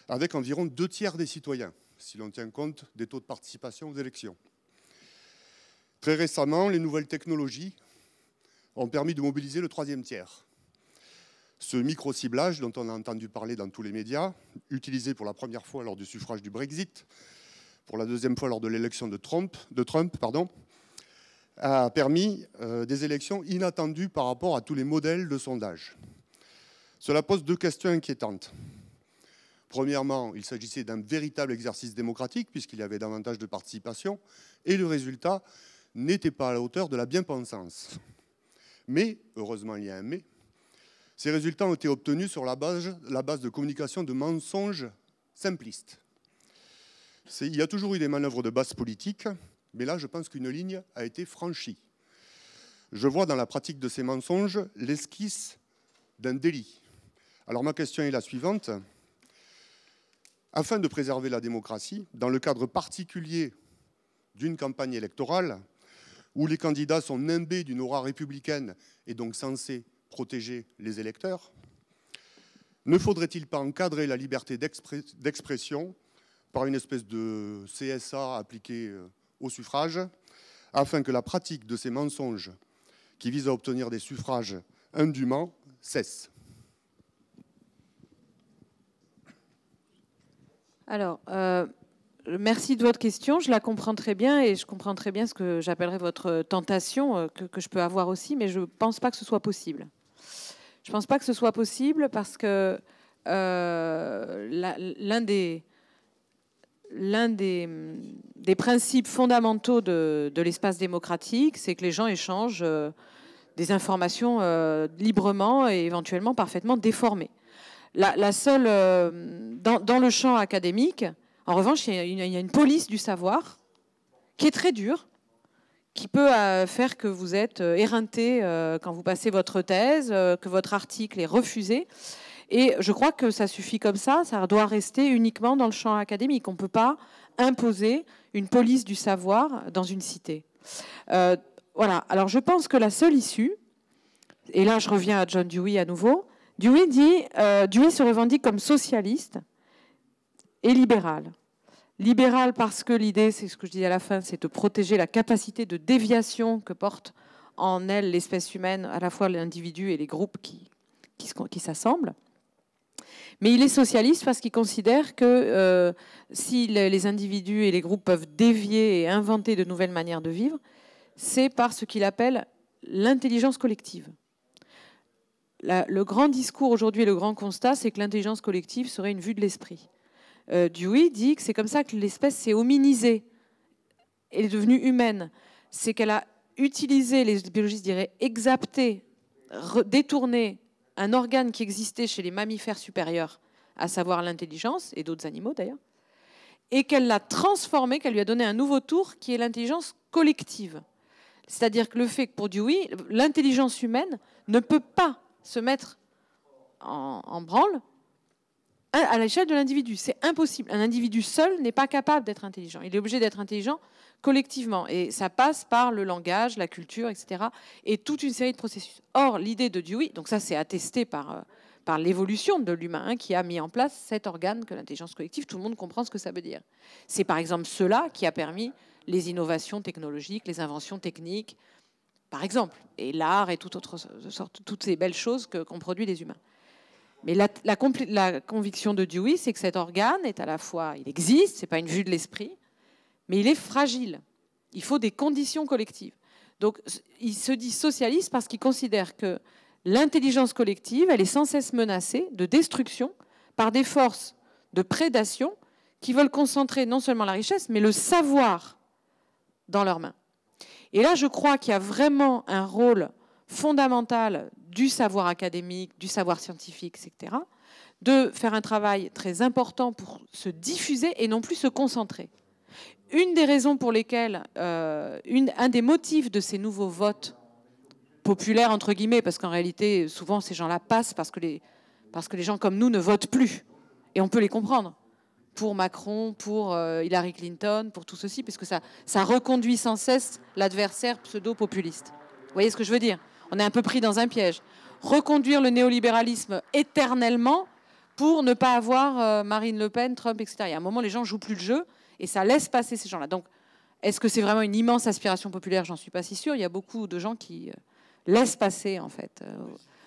avec environ 2/3 des citoyens, si l'on tient compte des taux de participation aux élections. Très récemment, les nouvelles technologies ont permis de mobiliser le 3e tiers. Ce micro-ciblage dont on a entendu parler dans tous les médias, utilisé pour la première fois lors du suffrage du Brexit, pour la deuxième fois lors de l'élection de Trump, a permis des élections inattendues par rapport à tous les modèles de sondage. Cela pose deux questions inquiétantes. Premièrement, il s'agissait d'un véritable exercice démocratique puisqu'il y avait davantage de participation et le résultat n'était pas à la hauteur de la bien-pensance. Mais, heureusement il y a un mais, ces résultats ont été obtenus sur la base de communication de mensonges simplistes. Il y a toujours eu des manœuvres de base politique, mais là je pense qu'une ligne a été franchie. Je vois dans la pratique de ces mensonges l'esquisse d'un délit. Alors ma question est la suivante. Afin de préserver la démocratie, dans le cadre particulier d'une campagne électorale, où les candidats sont nimbés d'une aura républicaine et donc censés protéger les électeurs, ne faudrait-il pas encadrer la liberté d'expression par une espèce de CSA appliquée au suffrage, afin que la pratique de ces mensonges qui visent à obtenir des suffrages indûment cesse? Alors, merci de votre question. Je la comprends très bien et je comprends très bien ce que j'appellerais votre tentation que je peux avoir aussi, mais je ne pense pas que ce soit possible. Je ne pense pas que ce soit possible parce que l'un des principes fondamentaux de l'espace démocratique, c'est que les gens échangent des informations librement et éventuellement parfaitement déformées. La seule, dans le champ académique, en revanche, il y a une police du savoir qui est très dure, qui peut faire que vous êtes éreinté quand vous passez votre thèse, que votre article est refusé. Et je crois que ça suffit comme ça doit rester uniquement dans le champ académique. On ne peut pas imposer une police du savoir dans une cité. Voilà. Alors je pense que la seule issue, et là je reviens à John Dewey à nouveau, Dewey se revendique comme socialiste et libéral. Libéral parce que l'idée, c'est ce que je disais à la fin, c'est de protéger la capacité de déviation que porte en elle l'espèce humaine, à la fois l'individu et les groupes qui s'assemblent. Mais il est socialiste parce qu'il considère que si les individus et les groupes peuvent dévier et inventer de nouvelles manières de vivre, c'est par ce qu'il appelle l'intelligence collective. Le grand discours aujourd'hui et le grand constat, c'est que l'intelligence collective serait une vue de l'esprit. Dewey dit que c'est comme ça que l'espèce s'est hominisée et est devenue humaine. C'est qu'elle a utilisé, les biologistes diraient, exapté, détourné un organe qui existait chez les mammifères supérieurs, à savoir l'intelligence, et d'autres animaux d'ailleurs, et qu'elle l'a transformé, qu'elle lui a donné un nouveau tour qui est l'intelligence collective. C'est-à-dire que le fait que pour Dewey, l'intelligence humaine ne peut pas se mettre en branle à l'échelle de l'individu. C'est impossible. Un individu seul n'est pas capable d'être intelligent. Il est obligé d'être intelligent collectivement. Et ça passe par le langage, la culture, etc. Et toute une série de processus. Or, l'idée de Dewey, donc ça c'est attesté par l'évolution de l'humain qui a mis en place cet organe que l'intelligence collective, tout le monde comprend ce que ça veut dire. C'est par exemple cela qui a permis les innovations technologiques, les inventions techniques, par exemple, et l'art et toutes ces belles choses qu'ont produit les humains. Mais la conviction de Dewey, c'est que cet organe est à la fois, il existe, c'est pas une vue de l'esprit, mais il est fragile. Il faut des conditions collectives. Donc, il se dit socialiste parce qu'il considère que l'intelligence collective, elle est sans cesse menacée de destruction par des forces de prédation qui veulent concentrer non seulement la richesse, mais le savoir dans leurs mains. Et là, je crois qu'il y a vraiment un rôle fondamental du savoir académique, du savoir scientifique, etc., de faire un travail très important pour se diffuser et non plus se concentrer. Une des raisons pour lesquelles, un des motifs de ces nouveaux votes populaires, entre guillemets, parce qu'en réalité, souvent, ces gens-là passent parce que les gens comme nous ne votent plus. Et on peut les comprendre. Pour Macron, pour Hillary Clinton, pour tout ceci, parce que ça reconduit sans cesse l'adversaire pseudo-populiste. Vous voyez ce que je veux dire? On est un peu pris dans un piège. Reconduire le néolibéralisme éternellement pour ne pas avoir Marine Le Pen, Trump, etc. Il y a un moment, les gens ne jouent plus le jeu et ça laisse passer ces gens-là. Donc, est-ce que c'est vraiment une immense aspiration populaire? J'en suis pas si sûre. Il y a beaucoup de gens qui laissent passer, en fait,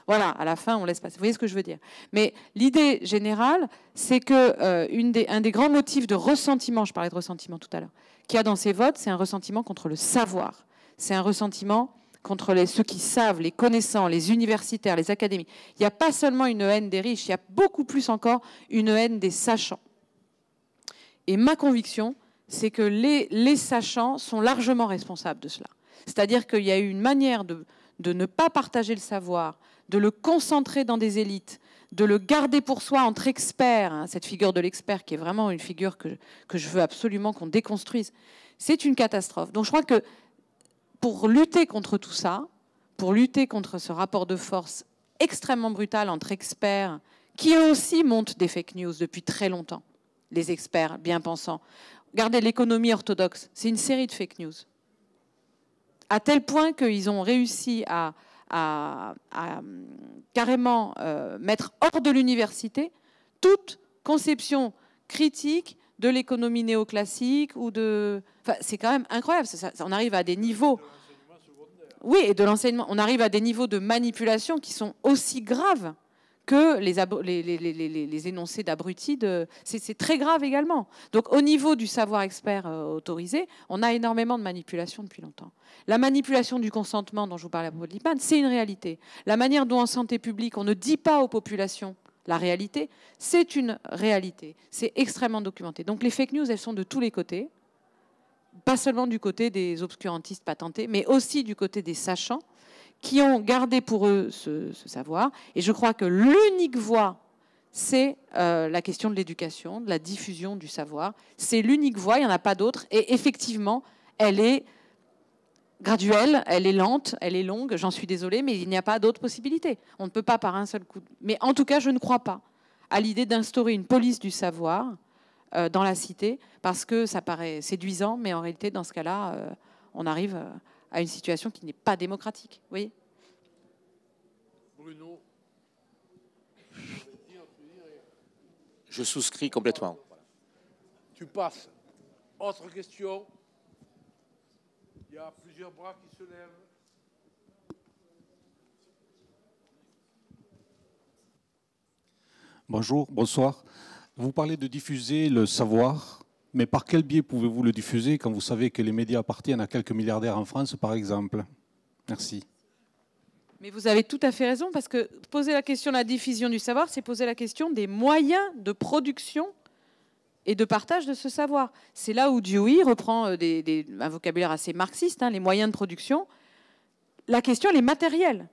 Voilà, à la fin, on laisse passer. Vous voyez ce que je veux dire? Mais l'idée générale, c'est que un des grands motifs de ressentiment, je parlais de ressentiment tout à l'heure, qu'il y a dans ces votes, c'est un ressentiment contre le savoir. C'est un ressentiment contre ceux qui savent, les connaissants, les universitaires, les académies. Il n'y a pas seulement une haine des riches, il y a beaucoup plus encore une haine des sachants. Et ma conviction, c'est que les sachants sont largement responsables de cela. C'est-à-dire qu'il y a eu une manière de ne pas partager le savoir, de le concentrer dans des élites, de le garder pour soi entre experts, hein, cette figure de l'expert qui est vraiment une figure que je veux absolument qu'on déconstruise. C'est une catastrophe. Donc je crois que pour lutter contre tout ça, pour lutter contre ce rapport de force extrêmement brutal entre experts, qui eux aussi montent des fake news depuis très longtemps, les experts bien pensants. Regardez l'économie orthodoxe, c'est une série de fake news. À tel point qu'ils ont réussi à carrément mettre hors de l'université toute conception critique de l'économie néoclassique ou de... Enfin, c'est quand même incroyable. On arrive à des niveaux... Oui, et de l'enseignement. On arrive à des niveaux de manipulation qui sont aussi graves que les énoncés d'abrutis. C'est très grave également. Donc, au niveau du savoir expert autorisé, on a énormément de manipulation depuis longtemps. La manipulation du consentement dont je vous parlais à propos de l'IPAN, c'est une réalité. La manière dont en santé publique, on ne dit pas aux populations la réalité, c'est une réalité. C'est extrêmement documenté. Donc, les fake news, elles sont de tous les côtés. Pas seulement du côté des obscurantistes patentés, mais aussi du côté des sachants qui ont gardé pour eux ce savoir. Et je crois que l'unique voie, c'est la question de l'éducation, de la diffusion du savoir. C'est l'unique voie, il n'y en a pas d'autre. Et effectivement, elle est graduelle, elle est lente, elle est longue, j'en suis désolée, mais il n'y a pas d'autre possibilité. On ne peut pas par un seul coup. Mais en tout cas, je ne crois pas à l'idée d'instaurer une police du savoir dans la cité, parce que ça paraît séduisant, mais en réalité, dans ce cas-là, on arrive à une situation qui n'est pas démocratique. Oui. Bruno. Je souscris complètement. Tu passes. Autre question. Il y a plusieurs bras qui se lèvent. Bonjour, bonsoir. Vous parlez de diffuser le savoir, mais par quel biais pouvez-vous le diffuser quand vous savez que les médias appartiennent à quelques milliardaires en France, par exemple? Merci. Mais vous avez tout à fait raison, parce que poser la question de la diffusion du savoir, c'est poser la question des moyens de production et de partage de ce savoir. C'est là où Dewey reprend un vocabulaire assez marxiste, hein, les moyens de production. La question, elle est matérielle.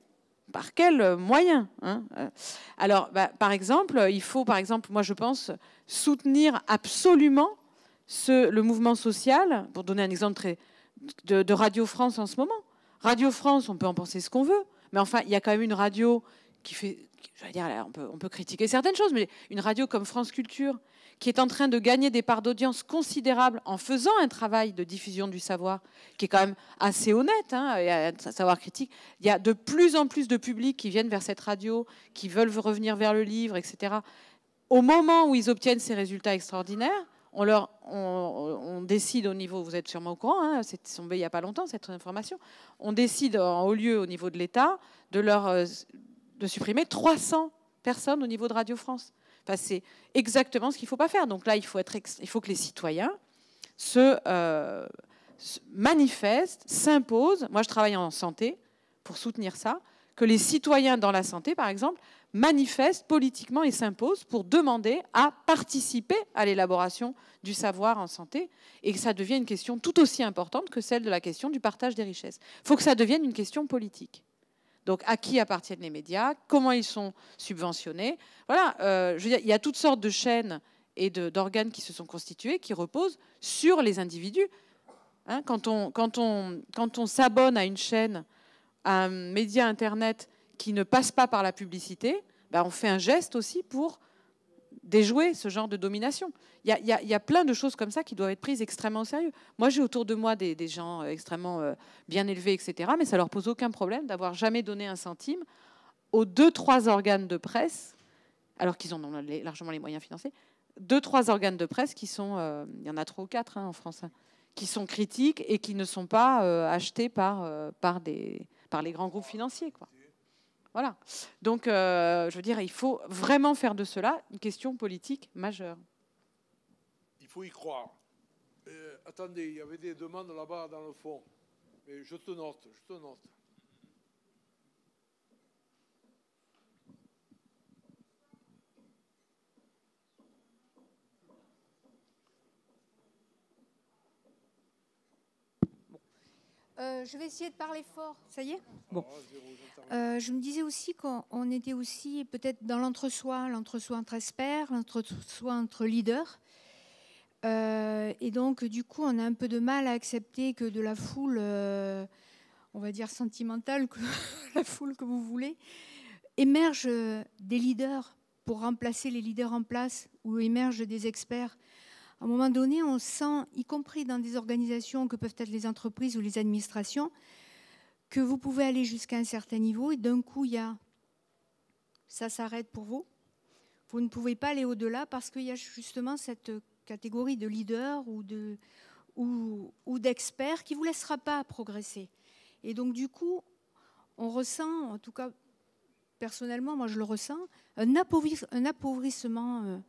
Par quels moyens, hein? Alors, par exemple, il faut, moi je pense, soutenir absolument le mouvement social, pour donner un exemple de Radio France en ce moment. Radio France, on peut en penser ce qu'on veut, mais enfin, il y a quand même une radio qui fait, je veux dire, on peut critiquer certaines choses, mais une radio comme France Culture, qui est en train de gagner des parts d'audience considérables en faisant un travail de diffusion du savoir, qui est quand même assez honnête, hein, et un savoir critique. Il y a de plus en plus de publics qui viennent vers cette radio, qui veulent revenir vers le livre, etc. Au moment où ils obtiennent ces résultats extraordinaires, on décide au niveau, vous êtes sûrement au courant, hein, c'est tombé il n'y a pas longtemps cette information, on décide en haut lieu au niveau de l'État de supprimer 300 personnes au niveau de Radio France. Enfin, c'est exactement ce qu'il ne faut pas faire. Donc là, il faut que les citoyens se manifestent, s'imposent. Moi, je travaille en santé pour soutenir ça, que les citoyens dans la santé, par exemple, manifestent politiquement et s'imposent pour demander à participer à l'élaboration du savoir en santé, et que ça devienne une question tout aussi importante que celle de la question du partage des richesses. Il faut que ça devienne une question politique. Donc, à qui appartiennent les médias? Comment ils sont subventionnés? Voilà, je veux dire, il y a toutes sortes de chaînes et d'organes qui se sont constitués, qui reposent sur les individus. Hein, quand on s'abonne à une chaîne, à un média Internet qui ne passe pas par la publicité, on fait un geste aussi pour déjouer ce genre de domination. Il y a plein de choses comme ça qui doivent être prises extrêmement au sérieux. Moi, j'ai autour de moi des gens extrêmement bien élevés, etc., mais ça leur pose aucun problème d'avoir jamais donné un centime aux 2-3 organes de presse, alors qu'ils en ont largement les moyens financiers, 2-3 organes de presse qui sont, il y en a 3 ou 4 en France, hein, qui sont critiques et qui ne sont pas achetés par les grands groupes financiers, quoi. Voilà. Donc, je veux dire, il faut vraiment faire de cela une question politique majeure. Il faut y croire. Attendez, il y avait des demandes là-bas dans le fond. Mais je te note, je te note. Je vais essayer de parler fort. Ça y est ? Bon. Je me disais aussi qu'on était aussi peut-être dans l'entre-soi entre experts, l'entre-soi entre leaders. Et donc, du coup, on a un peu de mal à accepter que de la foule, on va dire sentimentale, la foule que vous voulez, émergent des leaders pour remplacer les leaders en place, ou émergent des experts. À un moment donné, on sent, y compris dans des organisations que peuvent être les entreprises ou les administrations, que vous pouvez aller jusqu'à un certain niveau et d'un coup, ça s'arrête pour vous. Vous ne pouvez pas aller au-delà parce qu'il y a justement cette catégorie de leaders ou d'experts qui ne vous laissera pas progresser. Et donc, du coup, on ressent, en tout cas, personnellement, moi je le ressens, un appauvrissement.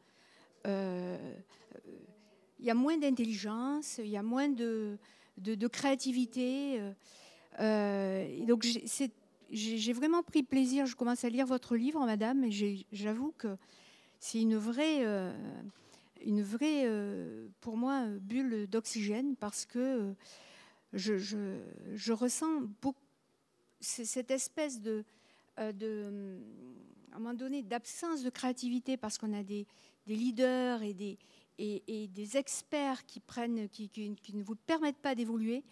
Il y a moins d'intelligence, il y a moins de créativité. Et donc, j'ai vraiment pris plaisir. Je commence à lire votre livre, madame, et j'avoue que c'est une vraie, pour moi, bulle d'oxygène parce que je ressens beaucoup cette espèce à un moment donné, d'absence de créativité parce qu'on a des leaders et des experts qui ne vous permettent pas d'évoluer.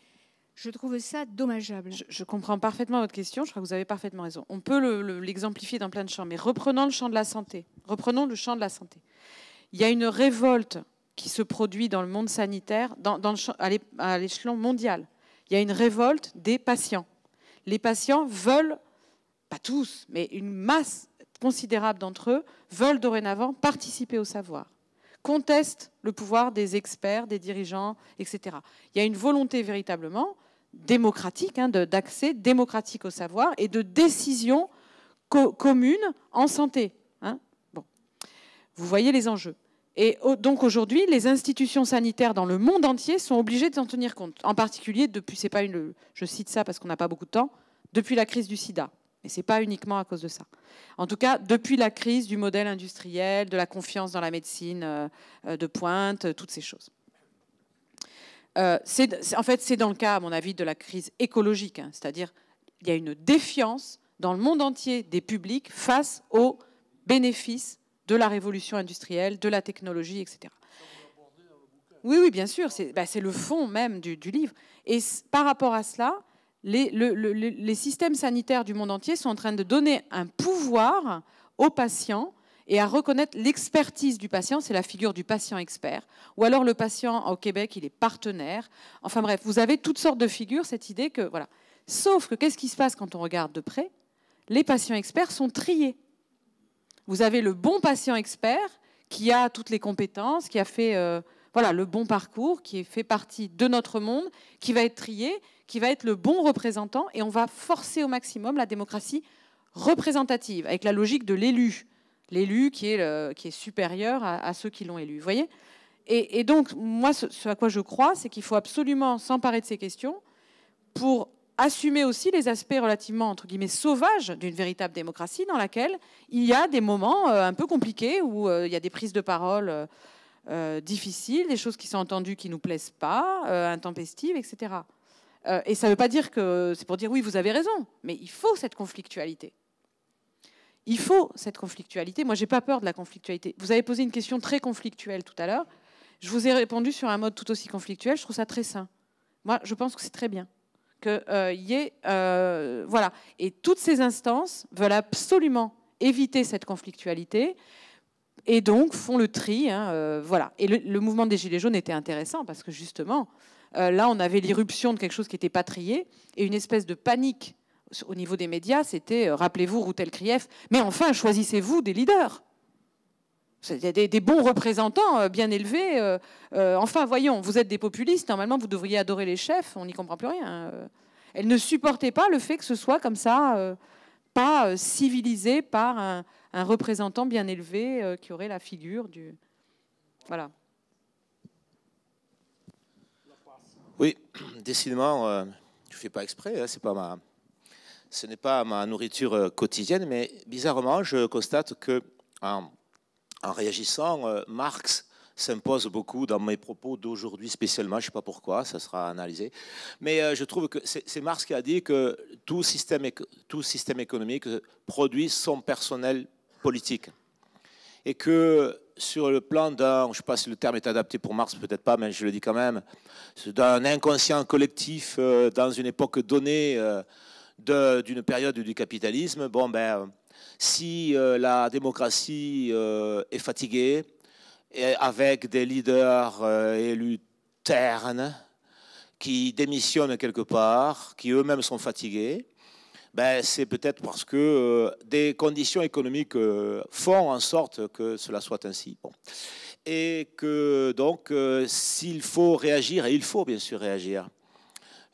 Je trouve ça dommageable. Je comprends parfaitement votre question. Je crois que vous avez parfaitement raison. On peut l'exemplifier dans plein de champs, mais reprenons le champ de la santé. Reprenons le champ de la santé. Il y a une révolte qui se produit dans le monde sanitaire, à l'échelon mondial. Il y a une révolte des patients. Les patients veulent, pas tous, mais une masse considérable d'entre eux, veulent dorénavant participer au savoir, contestent le pouvoir des experts, des dirigeants, etc. Il y a une volonté véritablement démocratique, d'accès démocratique au savoir et de décision commune en santé. Bon. Vous voyez les enjeux. Et donc aujourd'hui, les institutions sanitaires dans le monde entier sont obligées de s'en tenir compte. En particulier, depuis, je cite ça parce qu'on n'a pas beaucoup de temps, depuis la crise du sida. Et ce n'est pas uniquement à cause de ça. En tout cas, depuis la crise du modèle industriel, de la confiance dans la médecine de pointe, toutes ces choses. En fait, c'est dans le cas, à mon avis, de la crise écologique. C'est-à-dire il y a une défiance dans le monde entier des publics face aux bénéfices de la révolution industrielle, de la technologie, etc. Oui, bien sûr, c'est le fond même du livre. Et par rapport à cela, les systèmes sanitaires du monde entier sont en train de donner un pouvoir aux patients et à reconnaître l'expertise du patient. C'est la figure du patient expert. Ou alors le patient, au Québec, il est partenaire. Enfin bref, vous avez toutes sortes de figures, cette idée que... voilà. Sauf que qu'est-ce qui se passe quand on regarde de près? Les patients experts sont triés. Vous avez le bon patient expert qui a toutes les compétences, qui a fait le bon parcours, qui fait partie de notre monde, qui va être trié, qui va être le bon représentant, et on va forcer au maximum la démocratie représentative, avec la logique de l'élu. L'élu qui est supérieur à ceux qui l'ont élu. Vous voyez ? Et donc, moi, ce à quoi je crois, c'est qu'il faut absolument s'emparer de ces questions pour assumer aussi les aspects relativement, entre guillemets, sauvages d'une véritable démocratie dans laquelle il y a des moments un peu compliqués où il y a des prises de parole difficiles, des choses qui sont entendues qui ne nous plaisent pas, intempestives, etc. Et ça ne veut pas dire que c'est pour dire oui, vous avez raison, mais il faut cette conflictualité. Il faut cette conflictualité. Moi, je n'ai pas peur de la conflictualité. Vous avez posé une question très conflictuelle tout à l'heure. Je vous ai répondu sur un mode tout aussi conflictuel. Je trouve ça très sain. Moi, je pense que c'est très bien qu'il y ait... voilà. Et toutes ces instances veulent absolument éviter cette conflictualité et donc font le tri. Voilà. Et le mouvement des Gilets jaunes était intéressant parce que justement, là, on avait l'irruption de quelque chose qui n'était pas trié et une espèce de panique au niveau des médias. C'était, rappelez-vous, Routel-Krief, mais enfin, choisissez-vous des leaders. Il y a des bons représentants bien élevés. Enfin, voyons, vous êtes des populistes. Normalement, vous devriez adorer les chefs. On n'y comprend plus rien. Elle ne supportait pas le fait que ce soit comme ça, pas civilisé par un représentant bien élevé qui aurait la figure du... Voilà. Oui, décidément, je ne fais pas exprès, hein, ce n'est pas ma nourriture quotidienne, mais bizarrement, je constate que en réagissant, Marx s'impose beaucoup dans mes propos d'aujourd'hui spécialement, je ne sais pas pourquoi, ça sera analysé, mais je trouve que c'est Marx qui a dit que tout système économique produit son personnel politique, et que sur le plan d'un, je ne sais pas si le terme est adapté pour Marx, peut-être pas, mais je le dis quand même, d'un inconscient collectif dans une époque donnée d'une période du capitalisme, bon ben, si la démocratie est fatiguée, et avec des leaders élus ternes qui démissionnent quelque part, qui eux-mêmes sont fatigués, ben, c'est peut-être parce que des conditions économiques font en sorte que cela soit ainsi. Bon. Et que donc, s'il faut réagir, et il faut bien sûr réagir,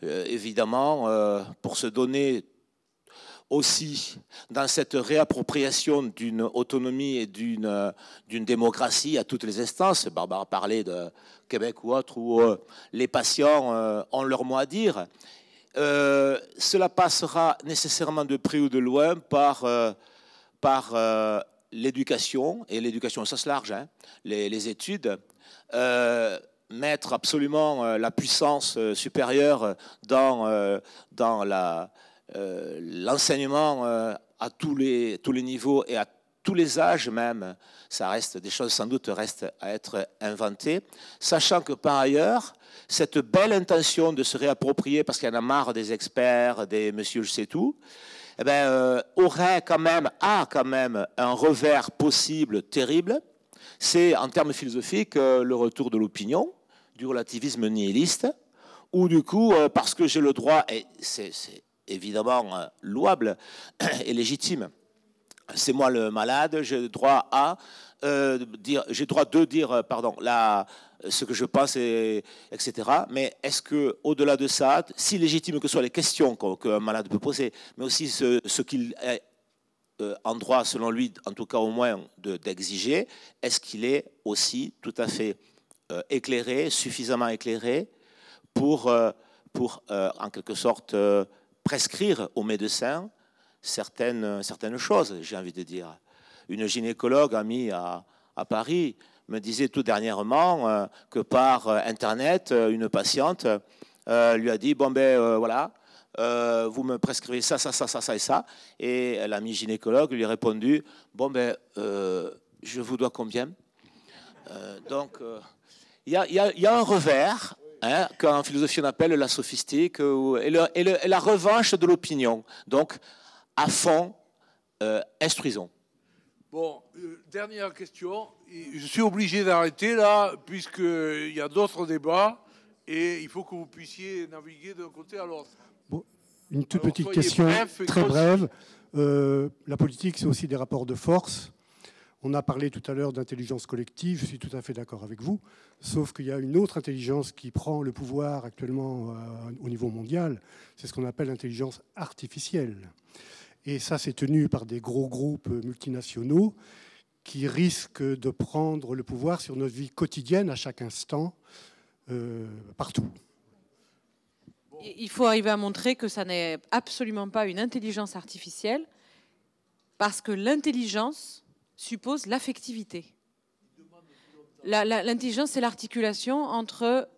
évidemment, pour se donner aussi dans cette réappropriation d'une autonomie et d'une démocratie à toutes les instances. Barbara parlait de Québec ou autre, où les patients ont leur mot à dire. Cela passera nécessairement de près ou de loin par l'éducation, et l'éducation au sens large, hein, les études, mettre absolument la puissance supérieure dans l'enseignement à tous les niveaux et à tous les âges même. Ça reste, des choses sans doute restent à être inventées, sachant que par ailleurs, cette belle intention de se réapproprier, parce qu'il y en a marre des experts, des monsieur je sais tout, eh ben, a quand même un revers possible terrible. C'est, en termes philosophiques, le retour de l'opinion, du relativisme nihiliste, où du coup, parce que j'ai le droit, et c'est évidemment louable et légitime, c'est moi le malade, j'ai le droit de dire ce que je pense, etc. Mais est-ce que, au-delà de ça, si légitime que soient les questions qu'un malade peut poser, mais aussi ce qu'il est en droit, selon lui, en tout cas au moins, d'exiger, est-ce qu'il est aussi tout à fait éclairé, suffisamment éclairé pour en quelque sorte, prescrire aux médecins certaines choses, j'ai envie de dire. Une gynécologue amie à Paris me disait tout dernièrement que par Internet, une patiente lui a dit, bon ben voilà, vous me prescrivez ça et ça. Et l'ami gynécologue lui a répondu, bon ben je vous dois combien? Donc il y a un revers, hein, qu'en philosophie on appelle la sophistique et la revanche de l'opinion. Donc à fond, instruisons. Bon, dernière question. Je suis obligé d'arrêter là, puisqu'il y a d'autres débats, et il faut que vous puissiez naviguer d'un côté à l'autre. Bon, une toute petite question, très brève. La politique, c'est aussi des rapports de force. On a parlé tout à l'heure d'intelligence collective, je suis tout à fait d'accord avec vous, sauf qu'il y a une autre intelligence qui prend le pouvoir actuellement au niveau mondial, c'est ce qu'on appelle l'intelligence artificielle. Et ça, c'est tenu par des gros groupes multinationaux qui risquent de prendre le pouvoir sur notre vie quotidienne à chaque instant, partout. Il faut arriver à montrer que ça n'est absolument pas une intelligence artificielle, parce que l'intelligence suppose l'affectivité. L'intelligence, c'est l'articulation entre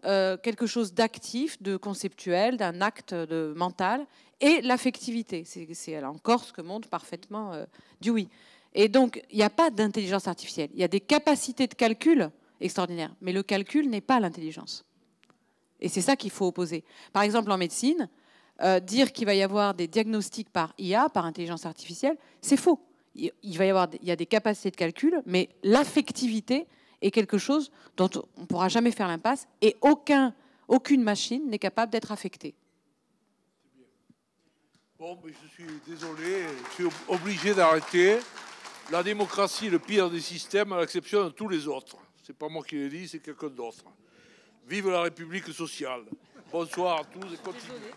quelque chose d'actif, de conceptuel, d'un acte de mental, et l'affectivité. C'est encore ce que montre parfaitement Dewey. Et donc, il n'y a pas d'intelligence artificielle. Il y a des capacités de calcul extraordinaires, mais le calcul n'est pas l'intelligence. Et c'est ça qu'il faut opposer. Par exemple, en médecine, dire qu'il va y avoir des diagnostics par IA, par intelligence artificielle, c'est faux. Il y a des capacités de calcul, mais l'affectivité est quelque chose dont on ne pourra jamais faire l'impasse, et aucune machine n'est capable d'être affectée. Bon, mais je suis désolé, je suis obligé d'arrêter. La démocratie est le pire des systèmes, à l'exception de tous les autres. Ce n'est pas moi qui le dis, c'est quelqu'un d'autre. Vive la République sociale. Bonsoir à tous et continuez.